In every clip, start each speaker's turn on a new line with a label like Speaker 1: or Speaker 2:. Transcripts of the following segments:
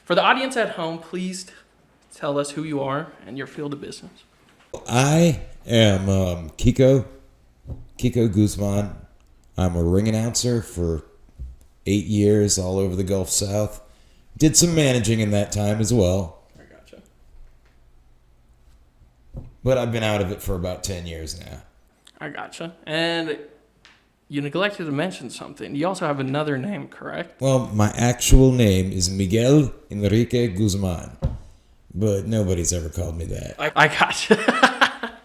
Speaker 1: For the audience at home, please tell us who you are and your field of business.
Speaker 2: I am Kiko Guzman. I'm a ring announcer for 8 years all over the Gulf South. Did some managing in that time as well.
Speaker 1: I gotcha.
Speaker 2: But I've been out of it for about 10 years now.
Speaker 1: I gotcha. And you neglected to mention something. You also have another name, correct?
Speaker 2: Well, my actual name is Miguel Enrique Guzman. But nobody's ever called me that.
Speaker 1: I gotcha.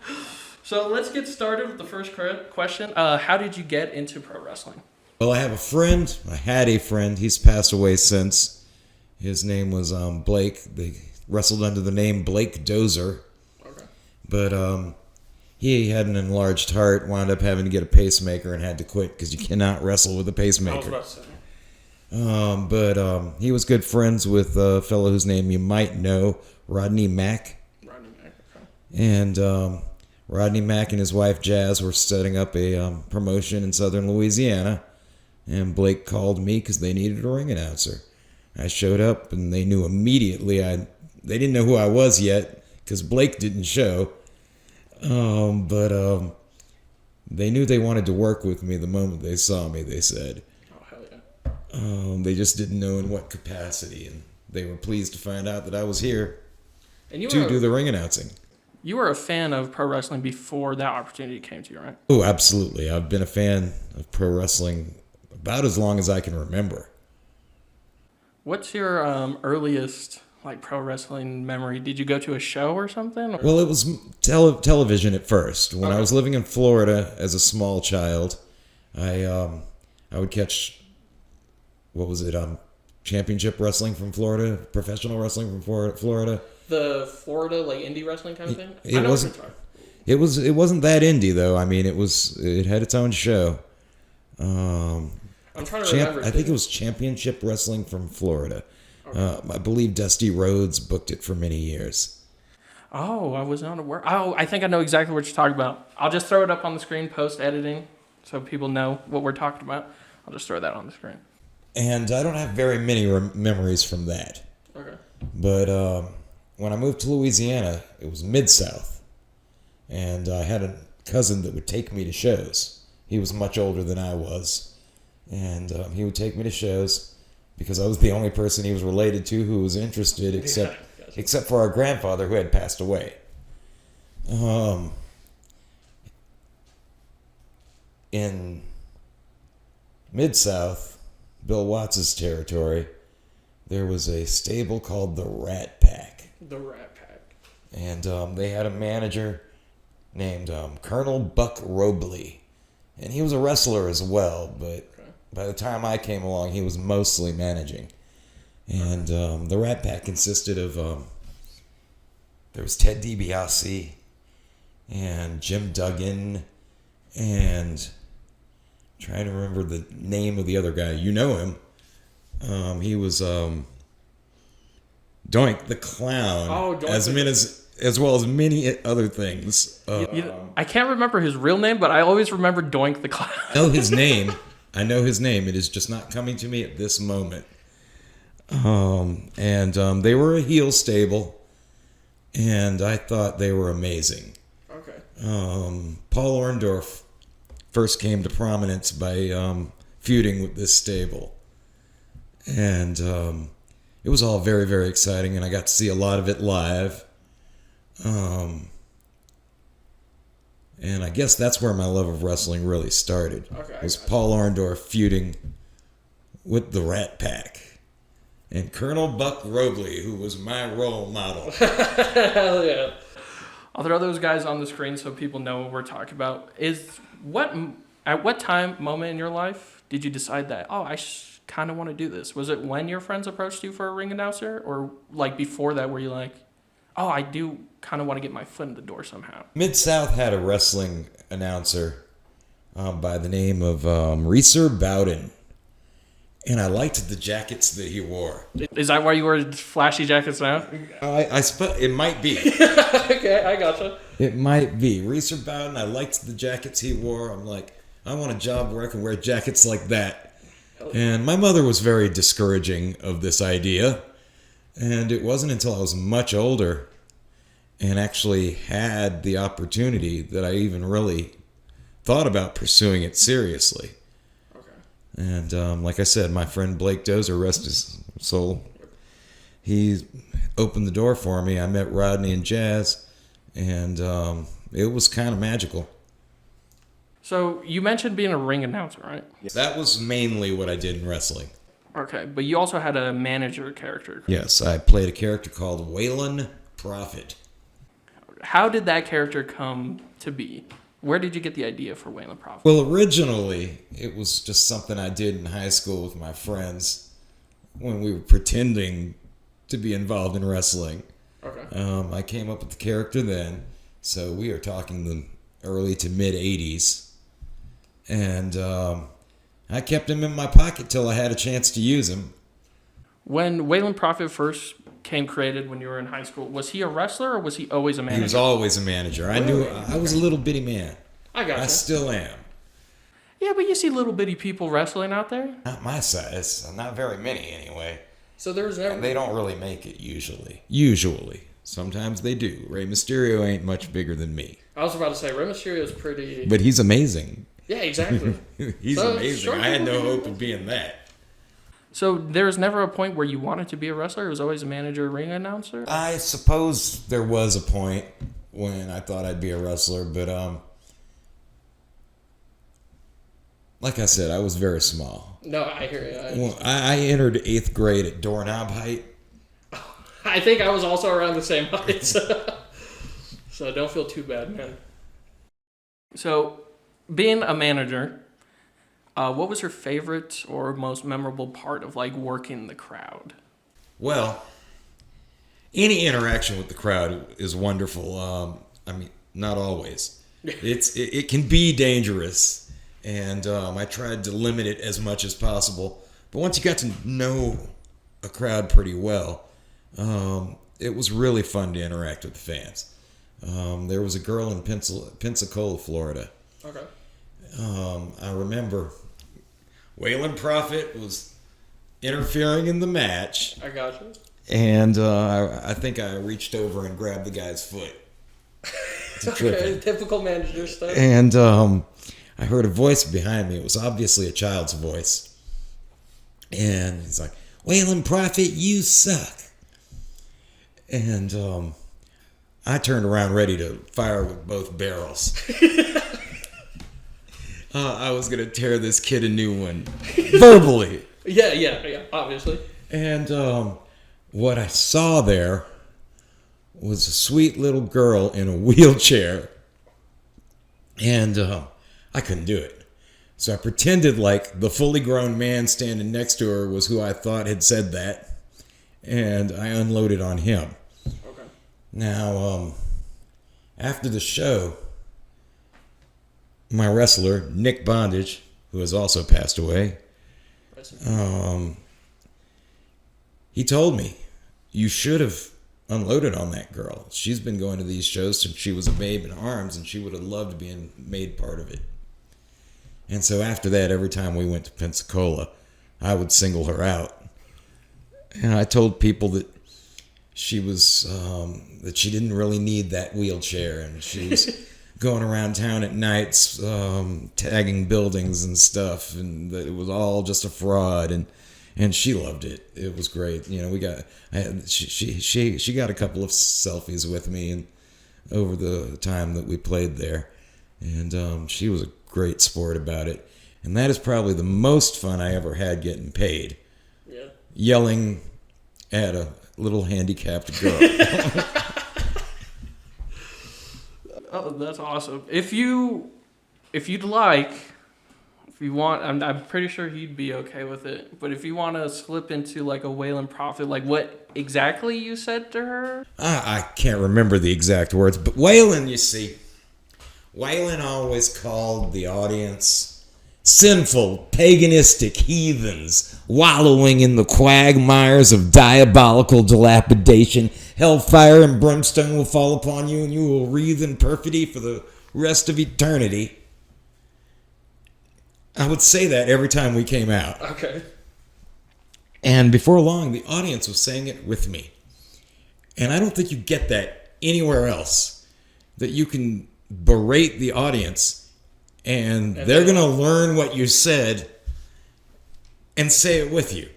Speaker 1: So let's get started with the first question. How did you get into pro wrestling?
Speaker 2: Well, I have a friend. I had a friend. He's passed away since. His name was Blake. They wrestled under the name Blake Dozer.
Speaker 1: Okay.
Speaker 2: But he had an enlarged heart, wound up having to get a pacemaker and had to quit because you cannot wrestle with a
Speaker 1: I was
Speaker 2: pacemaker.
Speaker 1: about to say.
Speaker 2: But he was good friends with a fellow whose name you might know, Rodney Mack.
Speaker 1: Rodney Mack, okay.
Speaker 2: And Rodney Mack and his wife Jazz were setting up a promotion in southern Louisiana. And Blake called me because they needed a ring announcer. I showed up and they knew immediately. They didn't know who I was yet because Blake didn't show. But they knew they wanted to work with me the moment they saw me, they said.
Speaker 1: Oh, hell yeah.
Speaker 2: They just didn't know in what capacity. And they were pleased to find out that I was here
Speaker 1: And you
Speaker 2: to
Speaker 1: were
Speaker 2: do the ring announcing.
Speaker 1: You were a fan of pro wrestling before that opportunity came to you, right?
Speaker 2: Oh, absolutely. I've been a fan of pro wrestling about as long as I can remember.
Speaker 1: What's your earliest pro wrestling memory? Did you go to a show or something?
Speaker 2: Well, it was television at first. When I
Speaker 1: Okay.
Speaker 2: was living in Florida as a small child, I would catch, what was it, championship wrestling from Florida, professional wrestling from Florida.
Speaker 1: The Florida indie wrestling kind of thing.
Speaker 2: It
Speaker 1: I know
Speaker 2: wasn't-
Speaker 1: what you're talking.
Speaker 2: It wasn't that indie though. I mean, it had its own show.
Speaker 1: I'm trying to remember.
Speaker 2: I think it was Championship Wrestling from Florida. I believe Dusty Rhodes booked it for many years.
Speaker 1: Oh, I was not aware. Oh, I think I know exactly what you're talking about. I'll just throw it up on the screen post editing, so people know what we're talking about. I'll just throw that on the screen.
Speaker 2: And I don't have very many memories from that.
Speaker 1: Okay.
Speaker 2: But when I moved to Louisiana, it was Mid-South. And I had a cousin that would take me to shows. He was much older than I was. And he would take me to shows because I was the only person he was related to who was interested except for our grandfather who had passed away. In Mid-South, Bill Watts' territory, there was a stable called the Rat Pack.
Speaker 1: The Rat Pack.
Speaker 2: And they had a manager named Colonel Buck Robley. And he was a wrestler as well, but by the time I came along, he was mostly managing. And the Rat Pack consisted of, there was Ted DiBiase and Jim Duggan and trying to remember the name of the other guy. You know him. He was Doink the Clown.
Speaker 1: Oh, Doink
Speaker 2: as well as many other things.
Speaker 1: I can't remember his real name, but I always remember Doink the Clown.
Speaker 2: I know his name. It is just not coming to me at this moment. They were a heel stable, and I thought they were amazing.
Speaker 1: Okay.
Speaker 2: Paul Orndorff first came to prominence by feuding with this stable. And it was all very, very exciting, and I got to see a lot of it live. And I guess that's where my love of wrestling really started.
Speaker 1: Okay,
Speaker 2: Was Paul Orndorff feuding with the Rat Pack. And Colonel Buck Robley, who was my role model.
Speaker 1: Hell yeah. I'll throw those guys on the screen so people know what we're talking about. At what moment in your life did you decide that, I kind of want to do this? Was it when your friends approached you for a ring announcer? Or before that were you like, I do kind of want to get my foot in the door somehow?
Speaker 2: Mid-South had a wrestling announcer by the name of Reeser Bowden. And I liked the jackets that he wore.
Speaker 1: Is that why you wear flashy jackets now?
Speaker 2: It might be.
Speaker 1: Okay, I gotcha.
Speaker 2: It might be. Reeser Bowden, I liked the jackets he wore. I'm like, I want a job where I can wear jackets like that. And my mother was very discouraging of this idea. And it wasn't until I was much older and actually had the opportunity that I even really thought about pursuing it seriously.
Speaker 1: Okay.
Speaker 2: And like I said, my friend Blake Dozer, rest his soul, he opened the door for me. I met Rodney and Jazz, and it was kind of magical.
Speaker 1: So you mentioned being a ring announcer, right?
Speaker 2: That was mainly what I did in wrestling.
Speaker 1: Okay, but you also had a manager character.
Speaker 2: Yes, I played a character called Waylon Prophet.
Speaker 1: How did that character come to be? Where did you get the idea for Waylon Prophet?
Speaker 2: Well, originally, it was just something I did in high school with my friends when we were pretending to be involved in wrestling.
Speaker 1: Okay.
Speaker 2: I came up with the character then, so we are talking the early to mid 80s. And I kept him in my pocket till I had a chance to use him.
Speaker 1: When Waylon Prophet first came created when you were in high school, was he a wrestler or was he always a manager?
Speaker 2: He was always a manager. I knew I was a little bitty man.
Speaker 1: I got you.
Speaker 2: I still am.
Speaker 1: Yeah, but you see little bitty people wrestling out there.
Speaker 2: Not my size. Not very many, anyway.
Speaker 1: So there was never...
Speaker 2: And they don't really make it, usually. Usually. Sometimes they do. Rey Mysterio ain't much bigger than me.
Speaker 1: I was about to say, Rey Mysterio's pretty...
Speaker 2: But he's amazing.
Speaker 1: Yeah, exactly.
Speaker 2: He's amazing. I had no hope of being that.
Speaker 1: So there was never a point where you wanted to be a wrestler? It was always a manager, ring announcer?
Speaker 2: I suppose there was a point when I thought I'd be a wrestler, but like I said, I was very small.
Speaker 1: No, I hear you.
Speaker 2: Well, I entered 8th grade at doorknob height.
Speaker 1: I think I was also around the same height. So don't feel too bad, man. So being a manager, what was your favorite or most memorable part of like working the crowd?
Speaker 2: Well, any interaction with the crowd is wonderful. I mean, not always. It can be dangerous, and I tried to limit it as much as possible. But once you got to know a crowd pretty well, it was really fun to interact with the fans. There was a girl in Pensacola, Florida.
Speaker 1: Okay.
Speaker 2: I remember Waylon Prophet was interfering in the match.
Speaker 1: I got you.
Speaker 2: And I think I reached over and grabbed the guy's foot.
Speaker 1: Okay, typical manager stuff.
Speaker 2: And I heard a voice behind me. It was obviously a child's voice. And he's like, Waylon Prophet, you suck. And I turned around ready to fire with both barrels. I was going to tear this kid a new one. Verbally.
Speaker 1: Yeah, obviously.
Speaker 2: And what I saw there was a sweet little girl in a wheelchair. And I couldn't do it. So I pretended like the fully grown man standing next to her was who I thought had said that. And I unloaded on him.
Speaker 1: Okay.
Speaker 2: Now, after the show, my wrestler, Nick Bondage, who has also passed away, he told me, you should have unloaded on that girl. She's been going to these shows since she was a babe in arms, and she would have loved being made part of it. And so after that, every time we went to Pensacola, I would single her out. And I told people that she was, that she didn't really need that wheelchair, and she was going around town at nights, tagging buildings and stuff, and that it was all just a fraud, and she loved it. It was great. You know, she got a couple of selfies with me and over the time that we played there, and she was a great sport about it. And that is probably the most fun I ever had getting paid.
Speaker 1: Yeah.
Speaker 2: Yelling at a little handicapped girl.
Speaker 1: Oh, that's awesome. If you'd like, if you want, I'm pretty sure he'd be okay with it. But if you want to slip into like a Waylon Prophet, like what exactly you said to her?
Speaker 2: I can't remember the exact words, but Waylon, you see, Waylon always called the audience sinful, paganistic heathens, wallowing in the quagmires of diabolical dilapidation. Hellfire and brimstone will fall upon you, and you will wreathe in perfidy for the rest of eternity. I would say that every time we came out.
Speaker 1: Okay.
Speaker 2: And before long, the audience was saying it with me. And I don't think you get that anywhere else. That you can berate the audience and they're going to learn what you said and say it with you.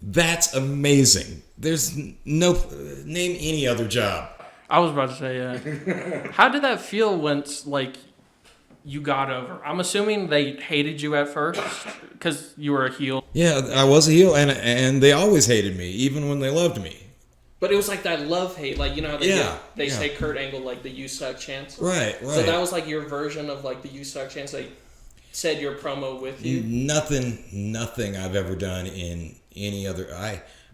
Speaker 2: That's amazing. There's no, name any other job.
Speaker 1: I was about to say, yeah. How did that feel once, like, you got over? I'm assuming they hated you at first because you were a heel.
Speaker 2: Yeah, I was a heel, and they always hated me, even when they loved me.
Speaker 1: But it was like that love-hate, like, you know how they
Speaker 2: Yeah.
Speaker 1: say Kurt Angle, like, the you suck chance?
Speaker 2: Right.
Speaker 1: So that was like your version of, like, the you suck chance. They said your promo with you?
Speaker 2: Nothing I've ever done in any other...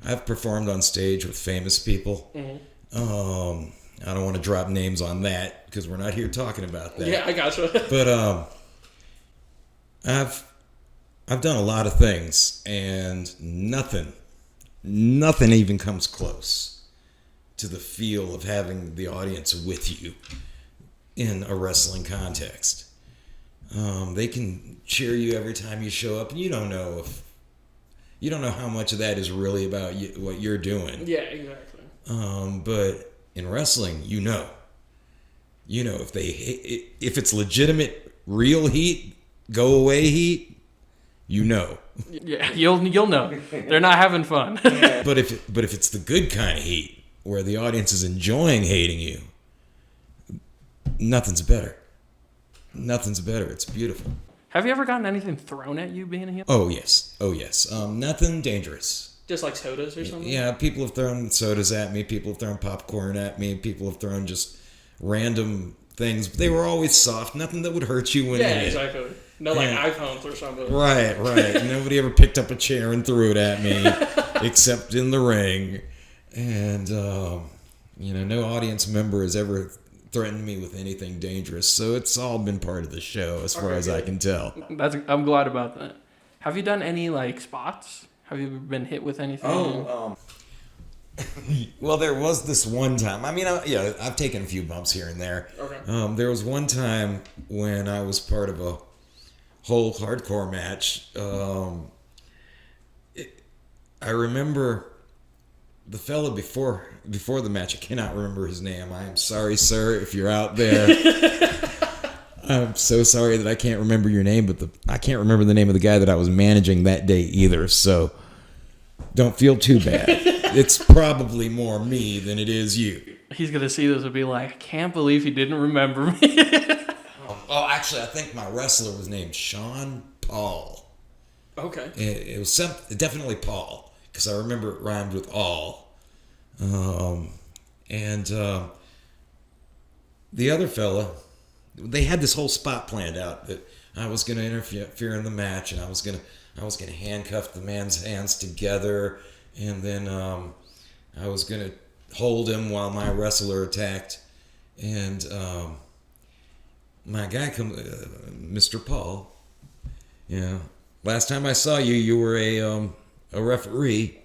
Speaker 2: I've performed on stage with famous people. Mm-hmm. I don't want to drop names on that because we're not here talking about that.
Speaker 1: Yeah, I gotcha.
Speaker 2: But I've done a lot of things, and nothing even comes close to the feel of having the audience with you in a wrestling context. They can cheer you every time you show up, and you don't know how much of that is really about you, what you're doing.
Speaker 1: Yeah, exactly.
Speaker 2: But in wrestling, you know if it's legitimate, real heat, go away heat, you know.
Speaker 1: Yeah, you'll know. They're not having fun.
Speaker 2: But if it's the good kind of heat, where the audience is enjoying hating you, nothing's better. Nothing's better. It's beautiful.
Speaker 1: Have you ever gotten anything thrown at you being a heel?
Speaker 2: Oh yes. Nothing dangerous.
Speaker 1: Just like sodas or something?
Speaker 2: Yeah, people have thrown sodas at me. People have thrown popcorn at me. People have thrown just random things. But they were always soft. Nothing that would hurt you when.
Speaker 1: Yeah, exactly. No, like iPhones or something.
Speaker 2: Right. Nobody ever picked up a chair and threw it at me, except in the ring. And no audience member has ever threatened me with anything dangerous. So it's all been part of the show, as far as I can tell.
Speaker 1: I'm glad about that. Have you done any like spots? Have you ever been hit with anything?
Speaker 2: Well, there was this one time. I mean, I've taken a few bumps here and there.
Speaker 1: Okay.
Speaker 2: There was one time when I was part of a whole hardcore match. I remember the fella before the match. I cannot remember his name. I am sorry, sir, if you're out there. I'm so sorry that I can't remember your name, but I can't remember the name of the guy that I was managing that day either. So don't feel too bad. It's probably more me than it is you.
Speaker 1: He's going to see this and be like, I can't believe he didn't remember me.
Speaker 2: Actually, I think my wrestler was named Sean Paul.
Speaker 1: Okay.
Speaker 2: It was definitely Paul, because I remember it rhymed with all. The other fella, they had this whole spot planned out that I was going to interfere in the match, and I was going to handcuff the man's hands together, and then I was going to hold him while my wrestler attacked, and my guy Mr. Paul. Yeah, last time I saw you, you were a referee.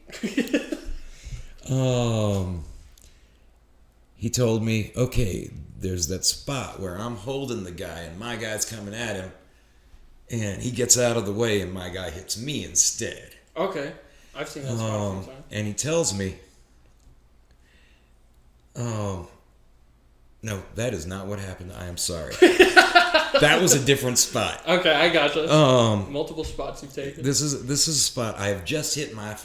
Speaker 2: He told me, okay, there's that spot where I'm holding the guy and my guy's coming at him, and he gets out of the way and my guy hits me instead.
Speaker 1: Okay. I've seen that spot a few times.
Speaker 2: And he tells me, no, that is not what happened. I am sorry. That was a different spot.
Speaker 1: Okay, I gotcha. Multiple spots you've taken.
Speaker 2: This is a spot. I have just hit my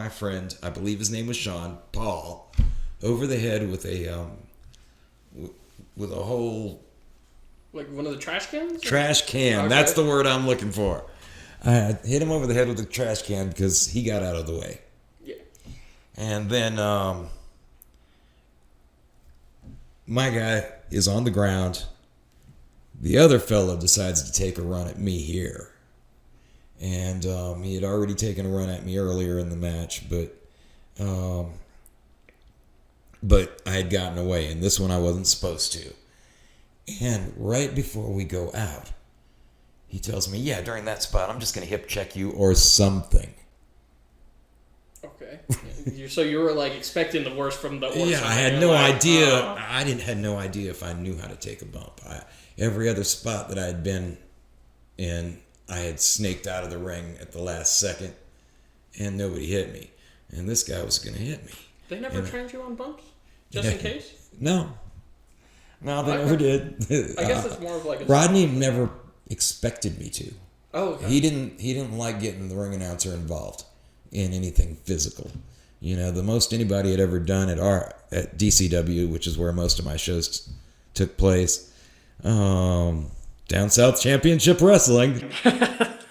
Speaker 2: friend, I believe his name was Sean Paul, over the head with a whole,
Speaker 1: like one of the trash cans?
Speaker 2: Trash can. Okay. That's the word I'm looking for. I hit him over the head with a trash can because he got out of the way.
Speaker 1: Yeah.
Speaker 2: And then my guy is on the ground. The other fellow decides to take a run at me here. And he had already taken a run at me earlier in the match, but I had gotten away, and this one I wasn't supposed to. And right before we go out, he tells me, yeah, during that spot, I'm just going to hip check you or something.
Speaker 1: Okay. So you were like expecting the worst from the worst.
Speaker 2: Yeah, I had no idea. I had no idea if I knew how to take a bump. Every other spot that I had been in, I had snaked out of the ring at the last second. and nobody hit me. And this guy was going to hit me.
Speaker 1: They never trained you on bumps? Just in case?
Speaker 2: No, they never did.
Speaker 1: I guess it's more of like a...
Speaker 2: Rodney never expected me to.
Speaker 1: Oh, okay.
Speaker 2: He didn't like getting the ring announcer involved in anything physical. You know, the most anybody had ever done at DCW, which is where most of my shows took place, Down South Championship Wrestling.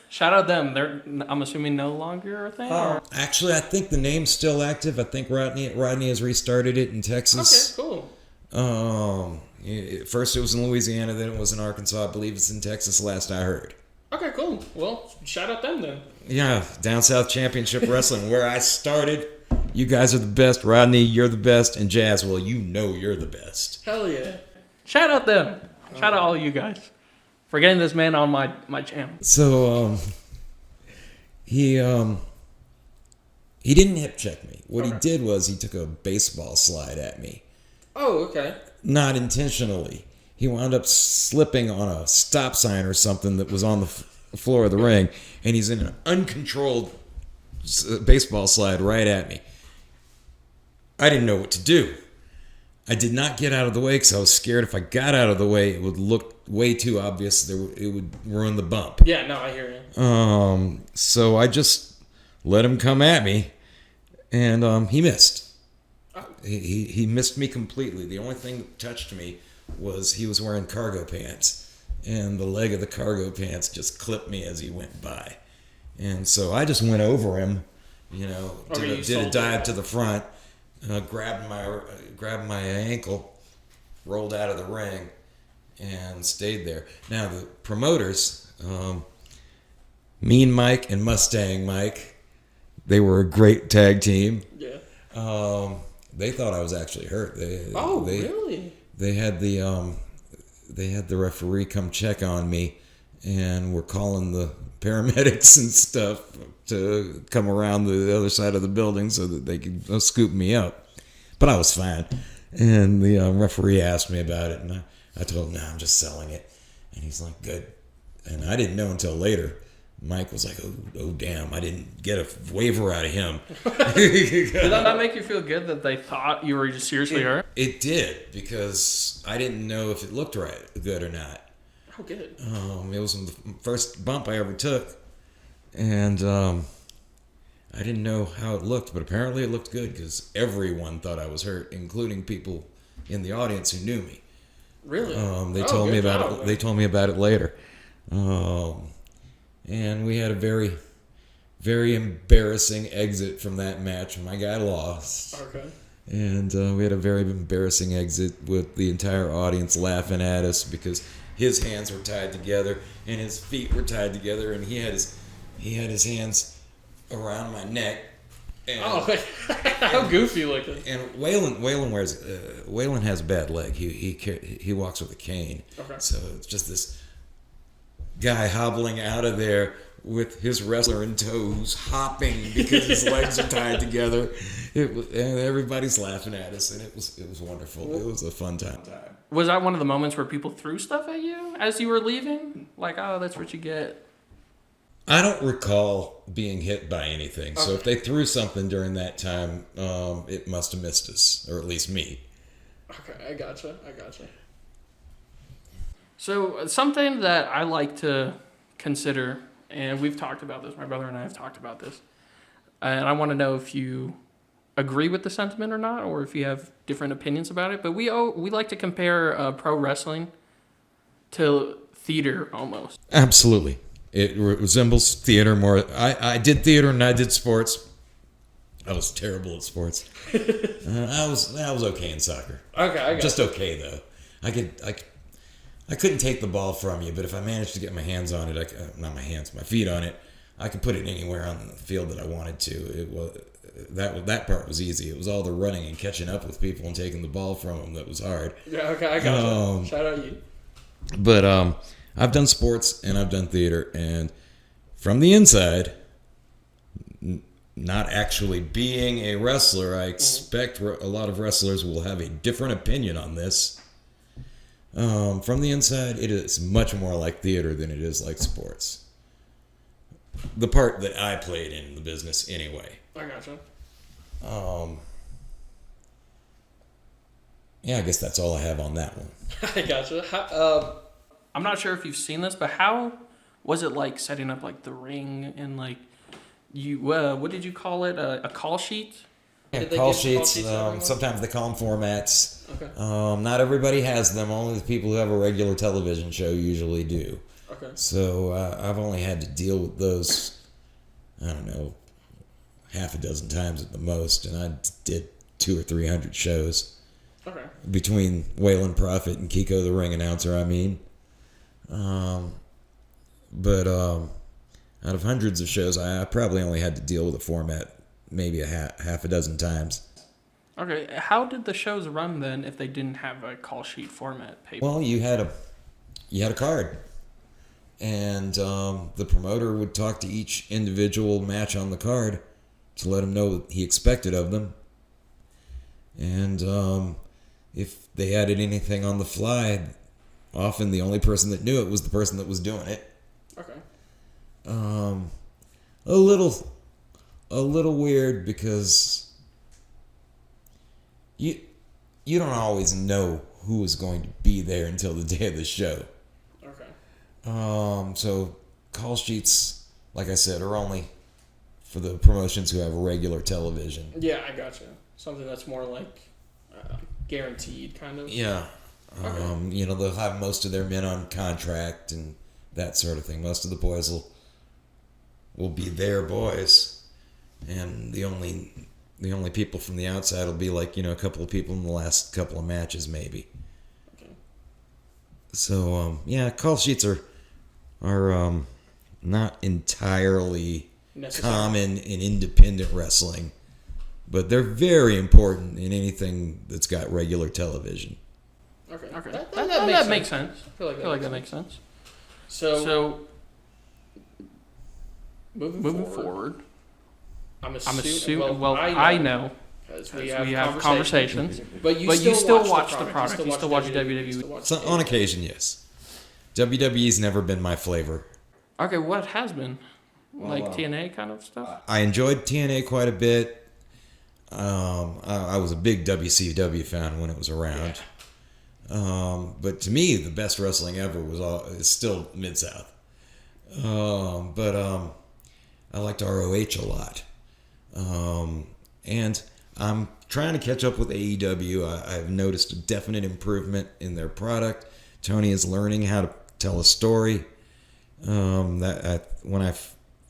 Speaker 1: Shout out them. They're, I'm assuming, no longer a thing? Or?
Speaker 2: Actually, I think the name's still active. I think Rodney has restarted it in Texas.
Speaker 1: Okay, cool.
Speaker 2: First it was in Louisiana, then it was in Arkansas. I believe it's in Texas, last I heard.
Speaker 1: Okay, cool. Well, shout out them then.
Speaker 2: Yeah, Down South Championship Wrestling, where I started. You guys are the best. Rodney, you're the best. And Jazz, well, you know you're the best.
Speaker 1: Hell yeah. Shout out them. Shout out all you guys for getting this man on my channel.
Speaker 2: So, he didn't hip check me. What he did was he took a baseball slide at me.
Speaker 1: Oh, okay.
Speaker 2: Not intentionally. He wound up slipping on a stop sign or something that was on the floor of the ring, and he's in an uncontrolled baseball slide right at me. I didn't know what to do. I did not get out of the way because I was scared if I got out of the way, it would look way too obvious. It would ruin the bump.
Speaker 1: Yeah, no, I hear you.
Speaker 2: So I just let him come at me, and he missed. He missed me completely. The only thing that touched me was he was wearing cargo pants, and the leg of the cargo pants just clipped me as he went by. And so I just went over him, did a dive to the front, grabbed my ankle, rolled out of the ring, and stayed there. Now the promoters, Mean Mike and Mustang Mike, they were a great tag team.
Speaker 1: Yeah.
Speaker 2: They thought I was actually hurt.
Speaker 1: Really?
Speaker 2: They had the referee come check on me, and were calling the paramedics and stuff to come around the other side of the building so that they could scoop me up. But I was fine. And the referee asked me about it, and I told him, "No, I'm just selling it." And he's like, "Good." And I didn't know until later. Mike was like, oh damn, I didn't get a waiver out of him.
Speaker 1: Did that not make you feel good that they thought you were just seriously hurt?
Speaker 2: It did, because I didn't know if it looked good or not.
Speaker 1: Oh, good.
Speaker 2: It was the first bump I ever took, and I didn't know how it looked, but apparently it looked good because everyone thought I was hurt, including people in the audience who knew me.
Speaker 1: Really?
Speaker 2: They told me about it. They told me about it later. And we had a very, very embarrassing exit from that match. My guy lost.
Speaker 1: Okay.
Speaker 2: And we had a very embarrassing exit with the entire audience laughing at us because his hands were tied together and his feet were tied together, and he had his hands around my neck. And,
Speaker 1: how goofy looking!
Speaker 2: And Waylon has a bad leg. He walks with a cane.
Speaker 1: Okay.
Speaker 2: So it's just this guy hobbling out of there with his wrestler in toes, hopping because his legs are tied together. And everybody's laughing at us, and it was wonderful. It was a fun time.
Speaker 1: Was that one of the moments where people threw stuff at you as you were leaving? Like, oh, that's what you get.
Speaker 2: I don't recall being hit by anything. Okay. So if they threw something during that time, it must have missed us, or at least me.
Speaker 1: Okay, I gotcha. So something that I like to consider, and we've talked about this, my brother and I have talked about this, and I want to know if you agree with the sentiment or not, or if you have different opinions about it. But we like to compare pro wrestling to theater almost.
Speaker 2: Absolutely. It resembles theater more. I did theater and I did sports. I was terrible at sports. I was okay in soccer.
Speaker 1: Okay, I got
Speaker 2: just okay though. I couldn't take the ball from you, but if I managed to get my hands on it, my feet on it, I could put it anywhere on the field that I wanted to. It was that part was easy. It was all the running and catching up with people and taking the ball from them that was hard.
Speaker 1: Yeah, okay, I got you. Shout out you.
Speaker 2: But I've done sports and I've done theater, and from the inside, not actually being a wrestler, I expect a lot of wrestlers will have a different opinion on this. From the inside, it is much more like theater than it is like sports. the part that I played in the business anyway.
Speaker 1: I gotcha.
Speaker 2: Yeah, I guess that's all I have on that one.
Speaker 1: I gotcha. I'm not sure if you've seen this, but how was it like setting up like the ring and like you? What did you call it? A call sheet?
Speaker 2: Yeah,
Speaker 1: Did they
Speaker 2: call
Speaker 1: give
Speaker 2: sheets.
Speaker 1: to everyone?
Speaker 2: Sometimes they call them formats.
Speaker 1: Okay.
Speaker 2: Not everybody has them. Only the people who have a regular television show usually do.
Speaker 1: Okay.
Speaker 2: So I've only had to deal with those, I don't know, half a dozen times at the most, and I did 200 or 300 shows.
Speaker 1: Okay.
Speaker 2: Between Waylon Prophet and Kiko the ring announcer, I mean. But out of hundreds of shows, I probably only had to deal with a format maybe a half a dozen times.
Speaker 1: Okay. How did the shows run then if they didn't have a call sheet format paper?
Speaker 2: Well, you had a card, and the promoter would talk to each individual match on the card to let them know what he expected of them. And if they added anything on the fly, often the only person that knew it was the person that was doing it.
Speaker 1: Okay.
Speaker 2: A little weird because you don't always know who is going to be there until the day of the show.
Speaker 1: Okay.
Speaker 2: So call sheets, like I said, are only for the promotions who have regular television.
Speaker 1: Yeah, I gotcha. Something that's more like guaranteed, kind of.
Speaker 2: Yeah.
Speaker 1: Okay.
Speaker 2: They'll have most of their men on contract and that sort of thing. Most of the boys will be their boys, and the only people from the outside will be like a couple of people in the last couple of matches maybe.
Speaker 1: Okay.
Speaker 2: So call sheets are not entirely common in independent wrestling, but they're very important in anything that's got regular television.
Speaker 1: Okay. That makes sense. I feel like that makes sense. So moving forward, I'm assuming. Well, I know because we have conversations. But you still watch the product. You still watch WWE.
Speaker 2: So, on occasion, yes. WWE's never been my flavor.
Speaker 1: Okay, what has been? Like TNA kind of stuff?
Speaker 2: I enjoyed TNA quite a bit. I was a big WCW fan when it was around. Yeah. But to me, the best wrestling ever is still Mid-South. But I liked ROH a lot. And I'm trying to catch up with AEW. I've noticed a definite improvement in their product. Tony is learning how to tell a story. When I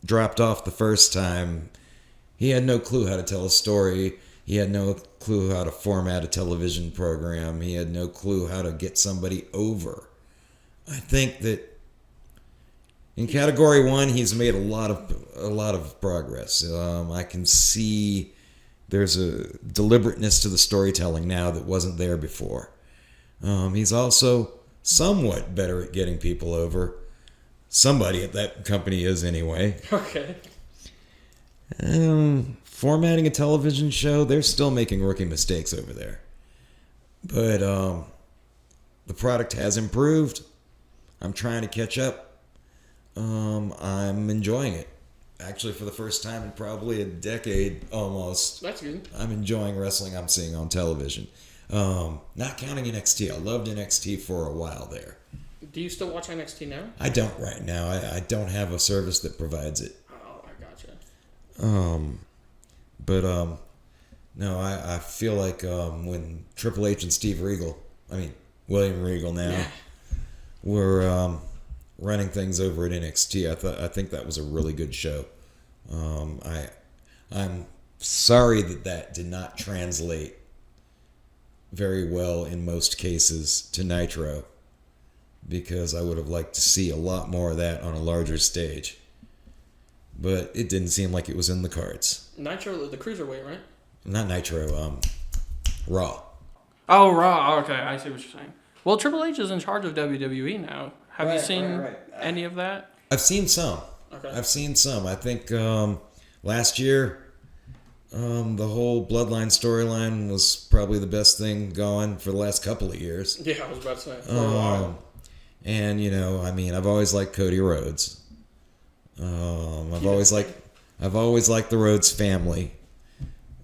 Speaker 2: dropped off the first time, he had no clue how to tell a story. He had no clue how to format a television program. He had no clue how to get somebody over. I think that in category 1, he's made a lot of progress. I can see there's a deliberateness to the storytelling now that wasn't there before. He's also somewhat better at getting people over. Somebody at that company is anyway.
Speaker 1: Okay.
Speaker 2: Formatting a television show, they're still making rookie mistakes over there. But the product has improved. I'm trying to catch up. I'm enjoying it. Actually, for the first time in probably a decade almost.
Speaker 1: That's good.
Speaker 2: I'm enjoying wrestling I'm seeing on television. Not counting NXT. I loved NXT for a while there.
Speaker 1: Do you still watch NXT now?
Speaker 2: I don't right now. I don't have a service that provides it.
Speaker 1: Oh, I gotcha.
Speaker 2: But no, I feel like when Triple H and William Regal now, were running things over at NXT, I think that was a really good show. I'm sorry that did not translate very well in most cases to Nitro, because I would have liked to see a lot more of that on a larger stage. But it didn't seem like it was in the cards.
Speaker 1: Nitro, the cruiserweight, right?
Speaker 2: Not Nitro, Raw.
Speaker 1: Oh, Raw. Okay, I see what you're saying. Well, Triple H is in charge of WWE now. Have you seen any of that?
Speaker 2: I've seen some.
Speaker 1: Okay.
Speaker 2: I've seen some. I think last year, the whole Bloodline storyline was probably the best thing going for the last couple of years.
Speaker 1: Yeah, I was about to say. For a while.
Speaker 2: And, I've always liked Cody Rhodes. I've always liked the Rhodes family.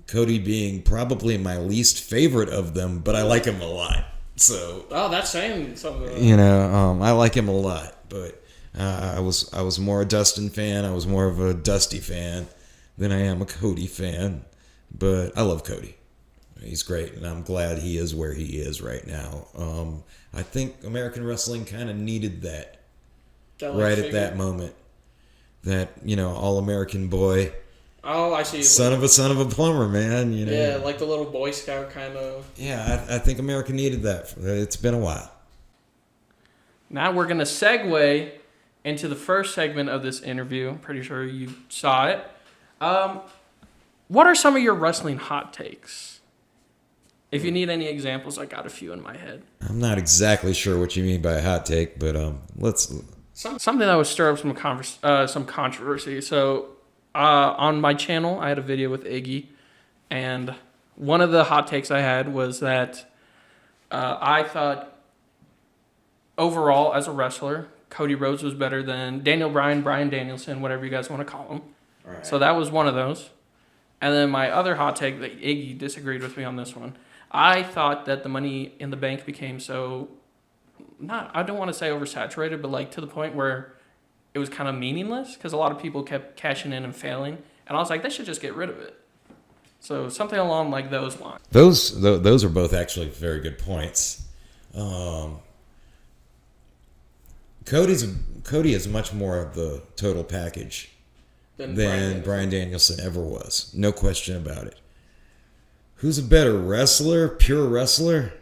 Speaker 2: Cody being probably my least favorite of them, but I like him a lot. So
Speaker 1: that's saying something.
Speaker 2: I like him a lot, but I was more a Dustin fan. I was more of a Dusty fan than I am a Cody fan. But I love Cody. He's great, and I'm glad he is where he is right now. I think American wrestling kind of needed that right at that moment. That, all-American boy.
Speaker 1: Oh, I see.
Speaker 2: Son of a plumber, man.
Speaker 1: Yeah, like the little Boy Scout kind of.
Speaker 2: Yeah, I think America needed that. It's been a while.
Speaker 1: Now we're going to segue into the first segment of this interview. I'm pretty sure you saw it. What are some of your wrestling hot takes? If you need any examples, I got a few in my head.
Speaker 2: I'm not exactly sure what you mean by a hot take, but let's...
Speaker 1: Something that would stir up some controversy. So on my channel, I had a video with Iggy, and one of the hot takes I had was that I thought overall as a wrestler, Cody Rhodes was better than Daniel Bryan, Bryan Danielson, whatever you guys want to call him.
Speaker 2: All right.
Speaker 1: So that was one of those. And then my other hot take, that Iggy disagreed with me on this one. I thought that the Money in the Bank became so, I don't want to say oversaturated, but like to the point where it was kind of meaningless because a lot of people kept cashing in and failing. And I was like, they should just get rid of it. So something along like those lines.
Speaker 2: Those are both actually very good points. Cody is much more of the total package than Bryan Danielson ever was. No question about it. Who's a better wrestler, pure wrestler?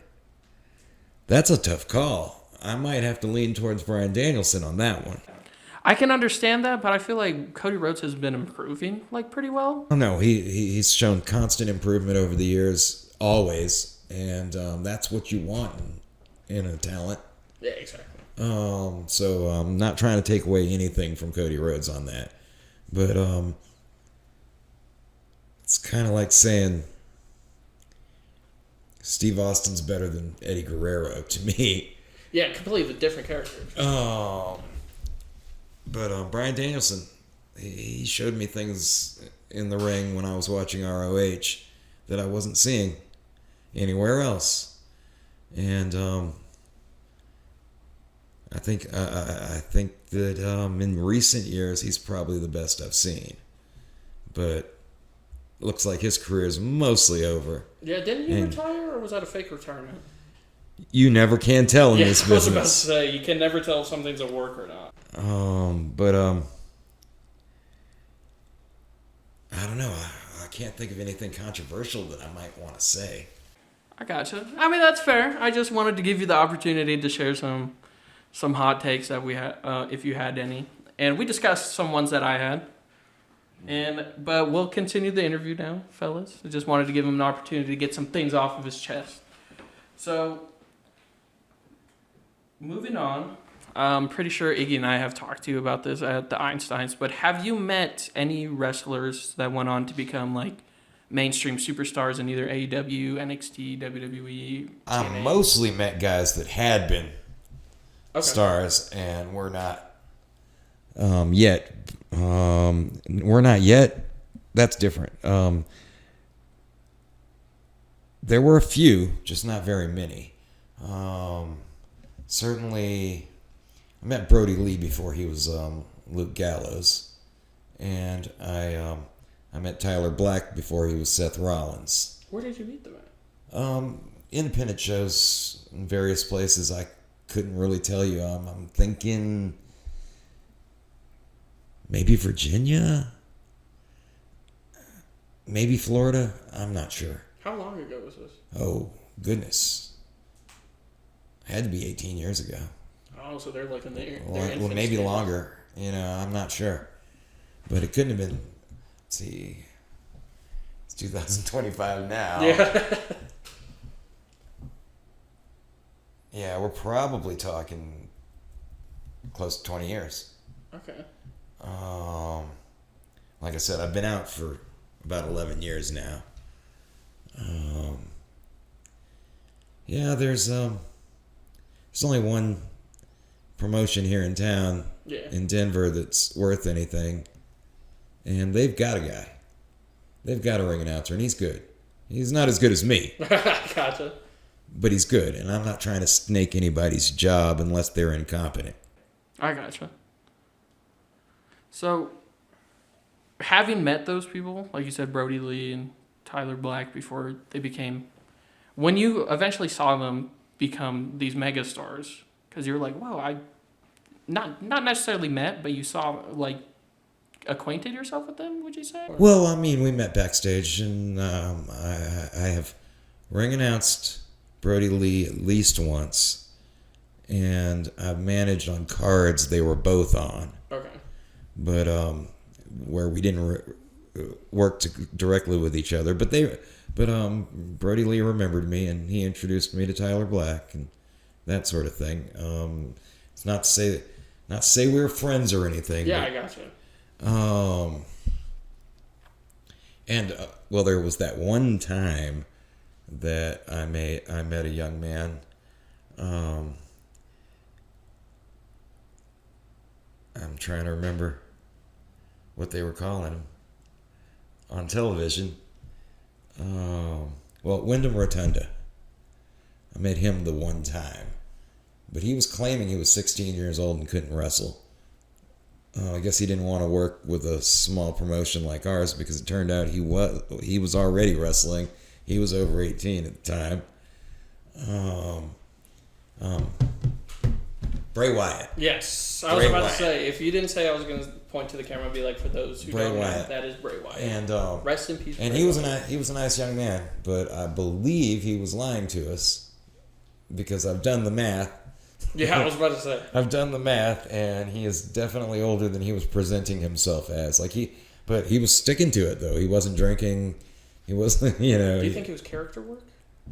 Speaker 2: That's a tough call. I might have to lean towards Bryan Danielson on that one.
Speaker 1: I can understand that, but I feel like Cody Rhodes has been improving like pretty well.
Speaker 2: No, he's shown constant improvement over the years, always, and that's what you want in a talent.
Speaker 1: Yeah, exactly.
Speaker 2: So I'm not trying to take away anything from Cody Rhodes on that, but it's kind of like saying Steve Austin's better than Eddie Guerrero to me.
Speaker 1: Yeah, completely different characters.
Speaker 2: But Bryan Danielson, he showed me things in the ring when I was watching ROH that I wasn't seeing anywhere else, and I think that in recent years he's probably the best I've seen, but looks like his career is mostly over.
Speaker 1: Yeah, didn't he retire, or was that a fake retirement?
Speaker 2: You never can tell in this business.
Speaker 1: I was about to say, you can never tell if something's a work or not.
Speaker 2: But I don't know. I can't think of anything controversial that I might want to say.
Speaker 1: I gotcha. I mean, that's fair. I just wanted to give you the opportunity to share some hot takes that we had, if you had any. And we discussed some ones that I had. But we'll continue the interview now, fellas. I just wanted to give him an opportunity to get some things off of his chest. So, moving on. I'm pretty sure Iggy and I have talked to you about this at the Einsteins, but have you met any wrestlers that went on to become like mainstream superstars in either AEW, NXT, WWE?
Speaker 2: I mostly met guys that had been stars and were not yet. We're not yet. That's different. There were a few, just not very many. Certainly, I met Brody Lee before he was Luke Gallows, and I met Tyler Black before he was Seth Rollins.
Speaker 1: Where did you meet them at?
Speaker 2: Independent shows in various places. I couldn't really tell you. I'm thinking maybe Virginia, maybe Florida. I'm not sure.
Speaker 1: How long ago was this?
Speaker 2: Oh, goodness. Had to be 18 years ago.
Speaker 1: Oh, so they're like in their
Speaker 2: well, maybe longer. I'm not sure. But it couldn't have been, let's see, it's 2025 now.
Speaker 1: Yeah.
Speaker 2: Yeah, we're probably talking close to 20 years.
Speaker 1: Okay.
Speaker 2: Like I said, I've been out for about 11 years now. Yeah, there's only one promotion here in town in Denver that's worth anything. And they've got a guy. They've got a ring announcer, and he's good. He's not as good as me.
Speaker 1: Gotcha.
Speaker 2: But he's good, and I'm not trying to snake anybody's job unless they're incompetent.
Speaker 1: I gotcha. So, having met those people, like you said, Brody Lee and Tyler Black, before they became, when you eventually saw them become these mega stars, because you were like, wow, I not necessarily met, but you saw, like, acquainted yourself with them, would you say?
Speaker 2: Well, I mean, we met backstage, and I have ring announced Brody Lee at least once, and I've managed on cards they were both on.
Speaker 1: Okay.
Speaker 2: But where we didn't work directly with each other, but Brody Lee remembered me, and he introduced me to Tyler Black and that sort of thing. It's not to say we were friends or anything.
Speaker 1: Yeah, I gotcha.
Speaker 2: And well, there was that one time that I met a young man. I'm trying to remember what they were calling him on television. Well, Wyndham Rotunda. I met him the one time, but he was claiming he was 16 years old and couldn't wrestle. I guess he didn't want to work with a small promotion like ours because it turned out he was already wrestling. He was over 18 at the time. Bray Wyatt.
Speaker 1: Yes, I was about to say, if you didn't say, I was going to point to the camera and be like, for those who don't know, that is Bray Wyatt.
Speaker 2: And
Speaker 1: rest in peace.
Speaker 2: And he was a nice young man, but I believe he was lying to us because I've done the math.
Speaker 1: Yeah, I was about to say.
Speaker 2: I've done the math, and he is definitely older than he was presenting himself as. But he was sticking to it though. He wasn't drinking. He wasn't, Do
Speaker 1: you think it was character work?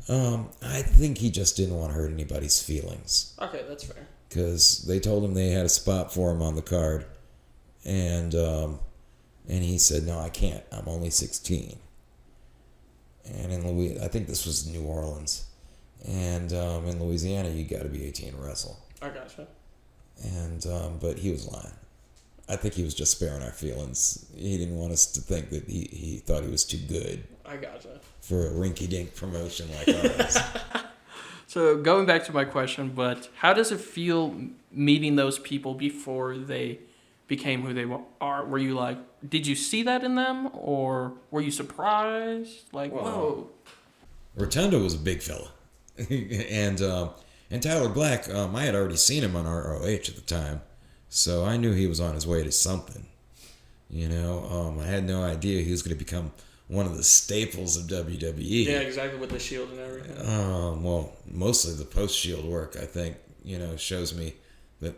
Speaker 2: I think he just didn't want to hurt anybody's feelings.
Speaker 1: Okay, that's fair.
Speaker 2: Because they told him they had a spot for him on the card, and he said, "No, I can't. I'm only 16." And I think this was New Orleans. And in Louisiana, you got to be 18 to wrestle.
Speaker 1: I gotcha.
Speaker 2: And but he was lying. I think he was just sparing our feelings. He didn't want us to think that he thought he was too good.
Speaker 1: I gotcha.
Speaker 2: For a rinky-dink promotion like ours.
Speaker 1: So going back to my question, but how does it feel meeting those people before they became who they are? Were you like, did you see that in them, or were you surprised? Like, whoa.
Speaker 2: Rotunda was a big fella. And Tyler Black, I had already seen him on ROH at the time, so I knew he was on his way to something. I had no idea he was going to become one of the staples of WWE.
Speaker 1: Yeah, exactly, with the Shield and everything.
Speaker 2: Well, mostly the post-Shield work, I think, shows me that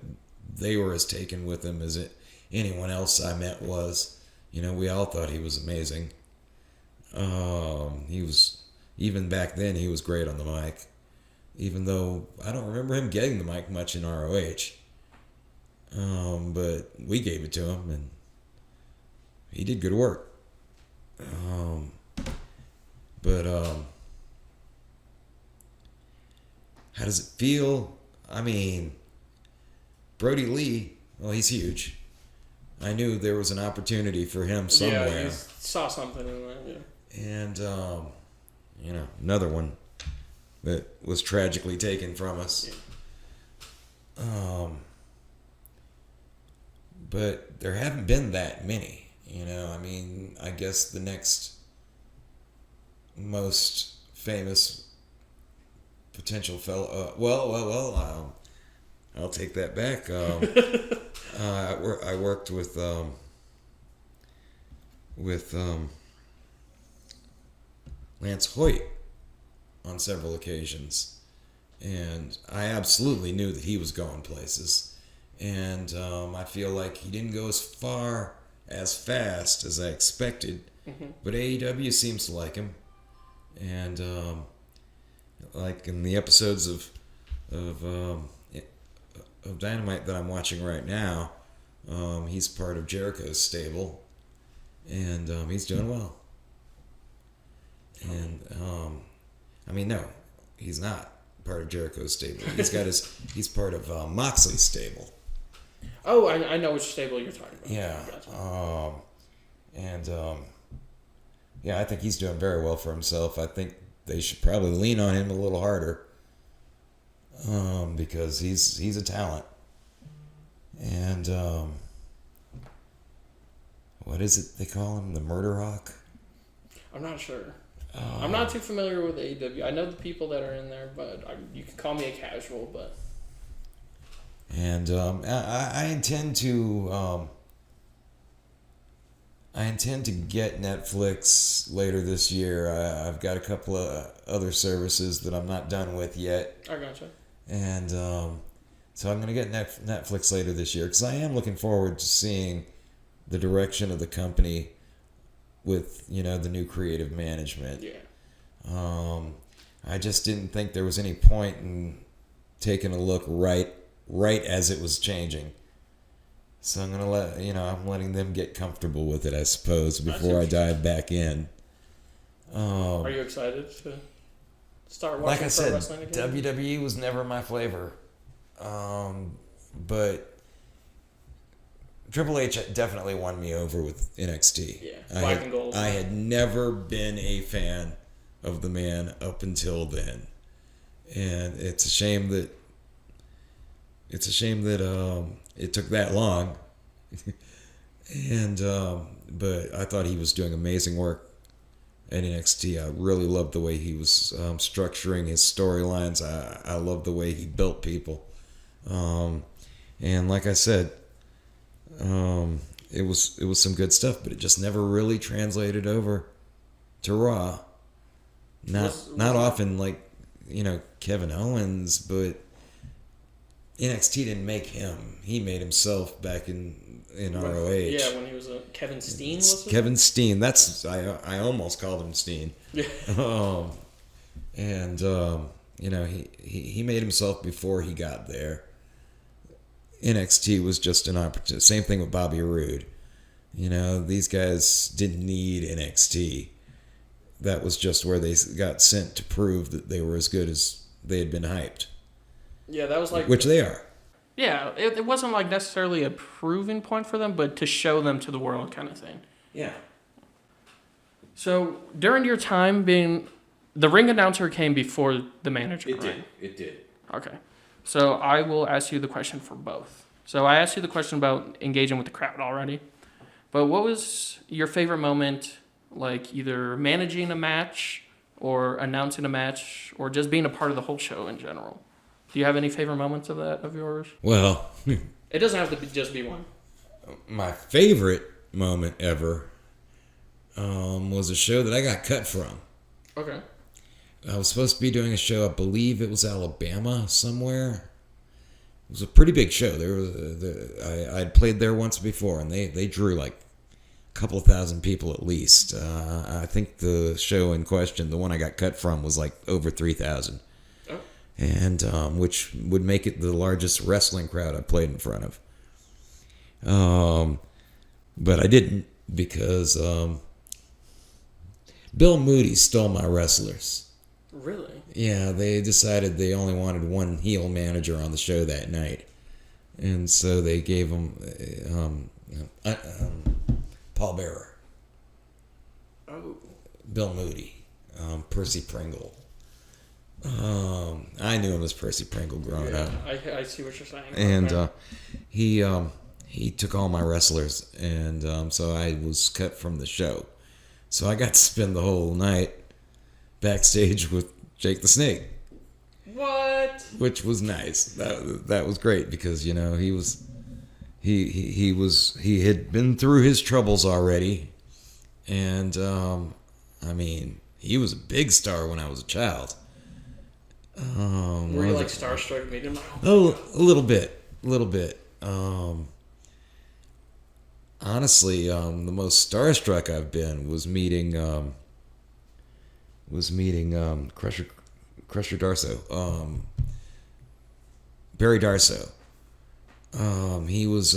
Speaker 2: they were as taken with him as anyone else I met was. We all thought he was amazing. He was... Even back then, he was great on the mic. Even though I don't remember him getting the mic much in ROH. But we gave it to him, and he did good work. How does it feel? I mean, Brody Lee, well, he's huge. I knew there was an opportunity for him somewhere.
Speaker 1: Yeah, you saw something in that, yeah.
Speaker 2: And, another one that was tragically taken from us. Yeah. But there haven't been that many, I guess the next most famous potential fellow, I'll take that back. I worked with Lance Hoyt on several occasions, and I absolutely knew that he was going places, and I feel like he didn't go as fast as I expected, but AEW seems to like him, and like in the episodes of Dynamite that I'm watching right now, he's part of Jericho's stable, and he's doing well. And no, he's not part of Jericho's stable. He's part of Moxley's stable,
Speaker 1: Oh, I know which stable you're talking about.
Speaker 2: Yeah.
Speaker 1: Gotcha.
Speaker 2: And yeah, I think he's doing very well for himself. I think they should probably lean on him a little harder, because he's a talent. And what is it they call him? The Murder Hawk?
Speaker 1: I'm not sure. I'm not too familiar with AEW. I know the people that are in there, but you can call me a casual. But
Speaker 2: And I intend to get Netflix later this year. I've got a couple of other services that I'm not done with yet,
Speaker 1: I gotcha.
Speaker 2: and so I'm going to get Netflix later this year because I am looking forward to seeing the direction of the company with the new creative management.
Speaker 1: Yeah.
Speaker 2: I just didn't think there was any point in taking a look right as it was changing. So I'm gonna I'm letting them get comfortable with it, I suppose, before I dive back in.
Speaker 1: Are you excited to start watching
Speaker 2: like I
Speaker 1: pro
Speaker 2: said,
Speaker 1: wrestling again?
Speaker 2: WWE was never my flavor, but Triple H definitely won me over with NXT.
Speaker 1: Yeah, black and gold.
Speaker 2: I had never been a fan of the man up until then, and it's a shame that it took that long. And but I thought he was doing amazing work at NXT. I really loved the way he was structuring his storylines. I loved the way he built people. And like I said, it was some good stuff, but it just never really translated over to Raw. Not often like Kevin Owens, but NXT didn't make him. He made himself back in ROH.
Speaker 1: Yeah, when he was Kevin Steen. Was it?
Speaker 2: Kevin Steen. That's I almost called him Steen.
Speaker 1: Yeah.
Speaker 2: And he made himself before he got there. NXT was just an opportunity. Same thing with Bobby Roode. These guys didn't need NXT. That was just where they got sent to prove that they were as good as they had been hyped.
Speaker 1: Yeah, that was like...
Speaker 2: Which they are.
Speaker 1: Yeah, it wasn't like necessarily a proving point for them, but to show them to the world kind of thing.
Speaker 2: Yeah.
Speaker 1: So, during your time being... The ring announcer came before the manager, right?
Speaker 2: It did.
Speaker 1: Okay. So, I will ask you the question for both. So, I asked you the question about engaging with the crowd already. But what was your favorite moment, like either managing a match or announcing a match or just being a part of the whole show in general? Do you have any favorite moments of that of yours?
Speaker 2: Well,
Speaker 1: it doesn't have to just be one.
Speaker 2: My favorite moment ever was a show that I got cut from.
Speaker 1: Okay.
Speaker 2: I was supposed to be doing a show, I believe it was Alabama somewhere. It was a pretty big show. I'd played there once before, and they drew like a couple of thousand people at least. I think the show in question, the one I got cut from, was like over 3,000. And which would make it the largest wrestling crowd I played in front of. But I didn't because Bill Moody stole my wrestlers.
Speaker 1: Really?
Speaker 2: Yeah, they decided they only wanted one heel manager on the show that night. And so they gave him Paul Bearer.
Speaker 1: Oh. Bill
Speaker 2: Moody. Percy Pringle. I knew him as Percy Pringle growing up.
Speaker 1: I see what you're saying.
Speaker 2: And he took all my wrestlers, and so I was cut from the show. So I got to spend the whole night backstage with Jake the Snake.
Speaker 1: What?
Speaker 2: Which was nice. That was great because he had been through his troubles already, and he was a big star when I was a child.
Speaker 1: Were you like starstruck meeting him?
Speaker 2: Oh, a little bit. Honestly, the most starstruck I've been was meeting Crusher Darso, Barry Darso. He was